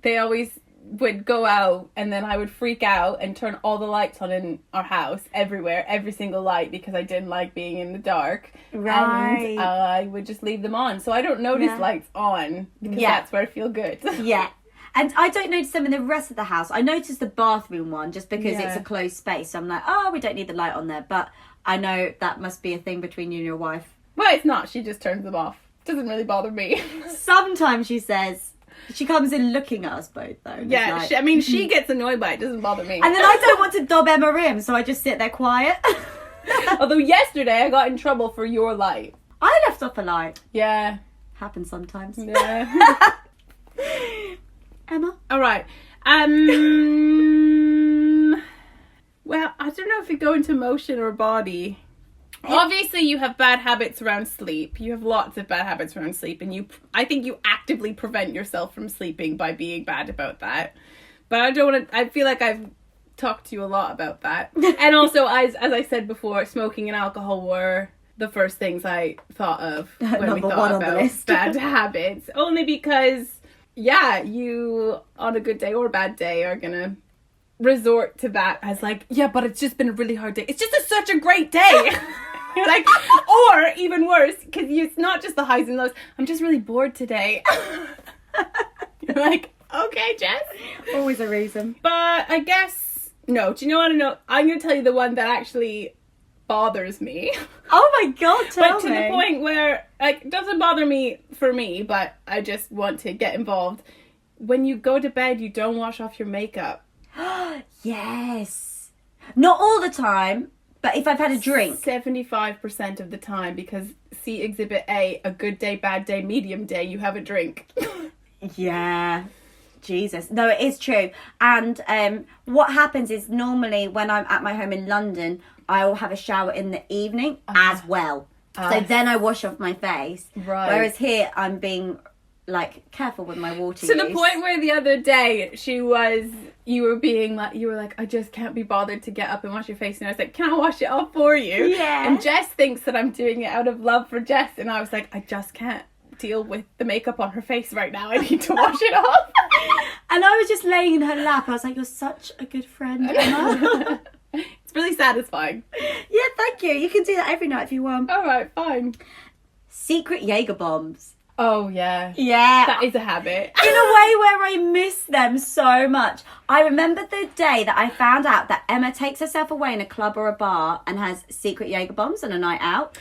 they always would go out and then I would freak out and turn all the lights on in our house, everywhere, every single light, because I didn't like being in the dark. Right. And I would just leave them on. So I don't notice lights on because that's where I feel good. Yeah. And I don't notice them in the rest of the house. I notice the bathroom one just because it's a closed space. So I'm like, oh, we don't need the light on there. But I know that must be a thing between you and your wife. Well, it's not. She just turns them off. Doesn't really bother me. Sometimes she says... She comes in looking at us both, though. Yeah, like, she gets annoyed by it. Doesn't bother me. And then I don't want to dob Emma in, so I just sit there quiet. Although yesterday I got in trouble for your light. I left off a light. Yeah. Happens sometimes. Yeah. Emma? All right. Well, I don't know if you go into motion or body. Obviously, you have bad habits around sleep. You have lots of bad habits around sleep, and I think you actively prevent yourself from sleeping by being bad about that. But I don't want to. I feel like I've talked to you a lot about that. And also, as I said before, smoking and alcohol were the first things I thought of when we thought about bad habits. Only because, you on a good day or a bad day are gonna resort to that as like, but it's just been a really hard day. It's just such a great day. You're like, or even worse, because it's not just the highs and lows. I'm just really bored today. You're like, okay, Jess. Always a reason. But I guess, no. Do you know what I know? I'm going to tell you the one that actually bothers me. Oh my God, tell me. But to the point where, like, it doesn't bother me for me, but I just want to get involved. When you go to bed, you don't wash off your makeup. Yes. Not all the time. But if I've had a drink... 75% of the time, because see Exhibit A, a good day, bad day, medium day, you have a drink. Yeah. Jesus. No, it is true. And what happens is normally when I'm at my home in London, I will have a shower in the evening as well. So then I wash off my face. Right. Whereas here, I'm being, like, careful with my water To use. the point where the other day, you were like, I just can't be bothered to get up and wash your face. And I was like, can I wash it off for you? Yeah. And Jess thinks that I'm doing it out of love for Jess. And I was like, I just can't deal with the makeup on her face right now. I need to wash it off. And I was just laying in her lap. I was like, you're such a good friend, Emma. It's really satisfying. Yeah, thank you. You can do that every night if you want. All right, fine. Secret Jaeger bombs. Oh, yeah. Yeah. That is a habit. In a way where I miss them so much. I remember the day that I found out that Emma takes herself away in a club or a bar and has secret Jaeger bombs on a night out.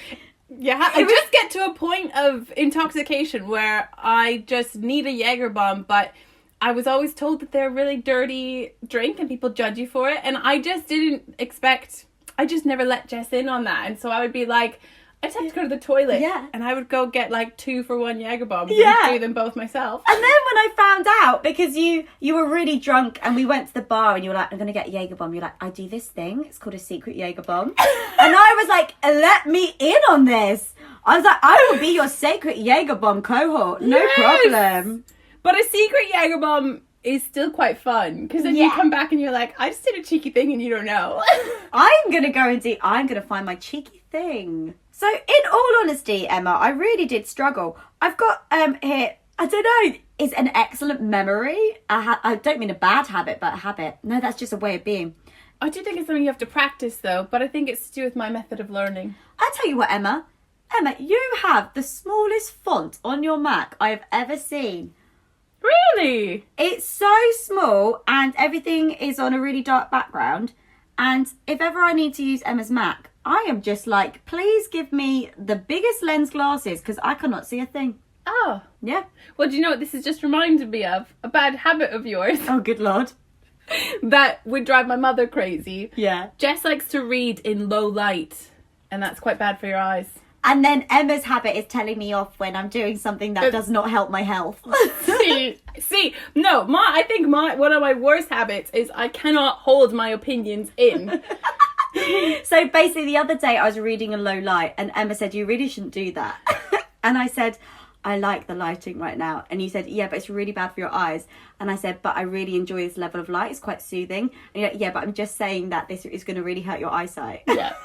Yeah, I just get to a point of intoxication where I just need a Jaeger bomb, but I was always told that they're a really dirty drink and people judge you for it. And I just didn't expect, I just never let Jess in on that. And so I would be like, I just have to go to the toilet. Yeah. And I would go get like 2 for $1 Jaeger bombs Yeah. and do them both myself. And then when I found out, because you were really drunk and we went to the bar and you were like, I'm going to get a Jaeger bomb. You're like, I do this thing. It's called a secret Jaeger bomb. And I was like, let me in on this. I was like, I will be your secret Jaeger bomb cohort. No problem. But a secret Jaeger bomb is still quite fun because then you come back and you're like, I just did a cheeky thing and you don't know. I'm going to find my cheeky thing. So in all honesty, Emma, I really did struggle. I've got here, I don't know, it's an excellent memory. I don't mean a bad habit, but a habit. No, that's just a way of being. I do think it's something you have to practice though, but I think it's to do with my method of learning. I tell you what, Emma. Emma, you have the smallest font on your Mac I have ever seen. Really? It's so small and everything is on a really dark background. And if ever I need to use Emma's Mac, I am just like, please give me the biggest lens glasses because I cannot see a thing. Oh. Yeah. Well, do you know what this has just reminded me of? A bad habit of yours Oh, good Lord. that would drive my mother crazy. Yeah. Jess likes to read in low light, and that's quite bad for your eyes. And then Emma's habit is telling me off when I'm doing something that does not help my health. I think one of my worst habits is I cannot hold my opinions in. So basically the other day I was reading in low light and Emma said, you really shouldn't do that. And I said, I like the lighting right now. And you said, yeah, but it's really bad for your eyes. And I said, but I really enjoy this level of light. It's quite soothing. And you're like, yeah, but I'm just saying that this is going to really hurt your eyesight. Yeah.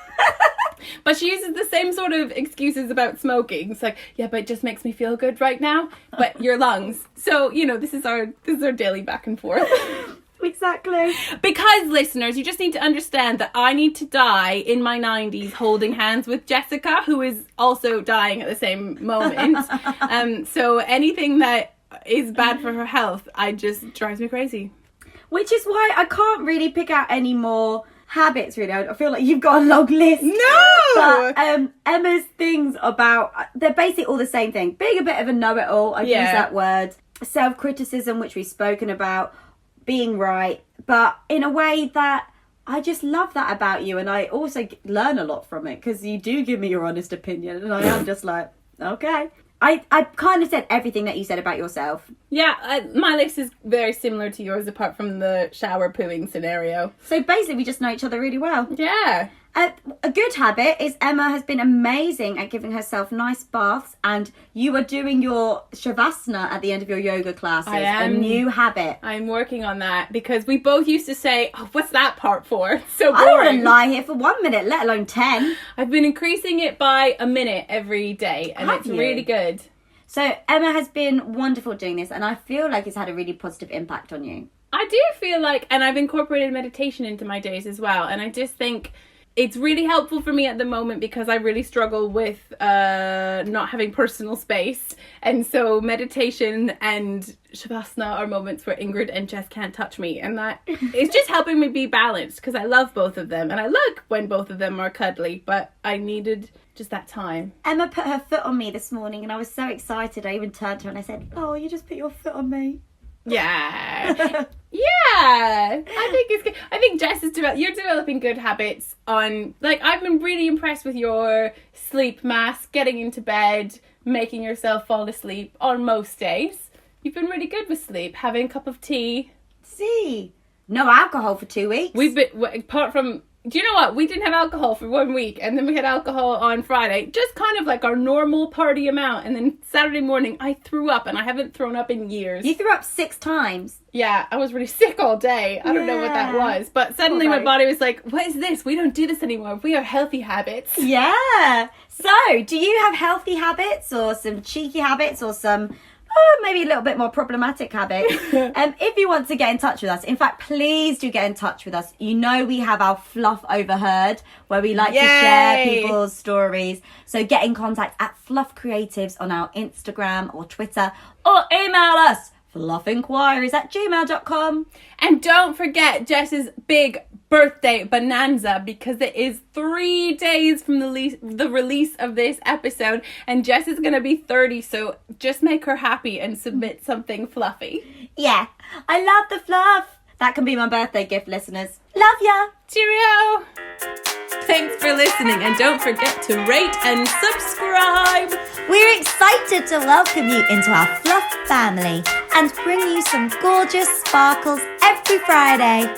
But she uses the same sort of excuses about smoking. It's like, yeah, but it just makes me feel good right now. But your lungs. So, this is our daily back and forth. Exactly. Because, listeners, you just need to understand that I need to die in my 90s holding hands with Jessica, who is also dying at the same moment. So anything that is bad for her health, just drives me crazy. Which is why I can't really pick out any more habits, really. I feel like you've got a long list. No! But Emma's things they're basically all the same thing. Being a bit of a know-it-all, I use that word. Self-criticism, which we've spoken about. Being right, but in a way that I just love that about you, and I also learn a lot from it because you do give me your honest opinion, and I am just like, okay. I kind of said everything that you said about yourself. Yeah, my list is very similar to yours apart from the shower pooing scenario. So basically we just know each other really well. Yeah. A good habit is Emma has been amazing at giving herself nice baths, and you are doing your shavasana at the end of your yoga classes. I am. A new habit. I'm working on that because we both used to say, oh, what's that part for? It's so I don't want boring. to lie here for 1 minute, let alone 10. I've been increasing it by a minute every day, and Have it's you? really good. So Emma has been wonderful doing this, and I feel like it's had a really positive impact on you. I do feel like, and I've incorporated meditation into my days as well, and I just think it's really helpful for me at the moment because I really struggle with not having personal space. And so meditation and shavasana are moments where Ingrid and Jess can't touch me. And that it's just helping me be balanced because I love both of them. And I like when both of them are cuddly, but I needed just that time. Emma put her foot on me this morning and I was so excited. I even turned to her and I said, oh, you just put your foot on me. Yeah. Yeah. I think it's good. I think Jess is you're developing good habits on, like, I've been really impressed with your sleep mask, getting into bed, making yourself fall asleep on most days. You've been really good with sleep, having a cup of tea. See, no alcohol for 2 weeks. We've been, apart from, do you know what? We didn't have alcohol for 1 week, and then we had alcohol on Friday. Just kind of like our normal party amount. And then Saturday morning, I threw up, and I haven't thrown up in years. You threw up 6 times. Yeah, I was really sick all day. I don't know what that was. But suddenly my body was like, what is this? We don't do this anymore. We are healthy habits. Yeah. So, do you have healthy habits or some cheeky habits or some, maybe a little bit more problematic habit. If you want to get in touch with us, in fact, please do get in touch with us. You know we have our Fluff Overheard, where we like to share people's stories. So get in contact at Fluff Creatives on our Instagram or Twitter, or email us, fluffinquiries@gmail.com. And don't forget Jess's big birthday bonanza, because it is 3 days from the release of this episode, and Jess is going to be 30, so just make her happy and submit something fluffy. Yeah, I love the fluff. That can be my birthday gift, listeners. Love ya. Cheerio. Thanks for listening, and don't forget to rate and subscribe. We're excited to welcome you into our Fluff family and bring you some gorgeous sparkles every Friday.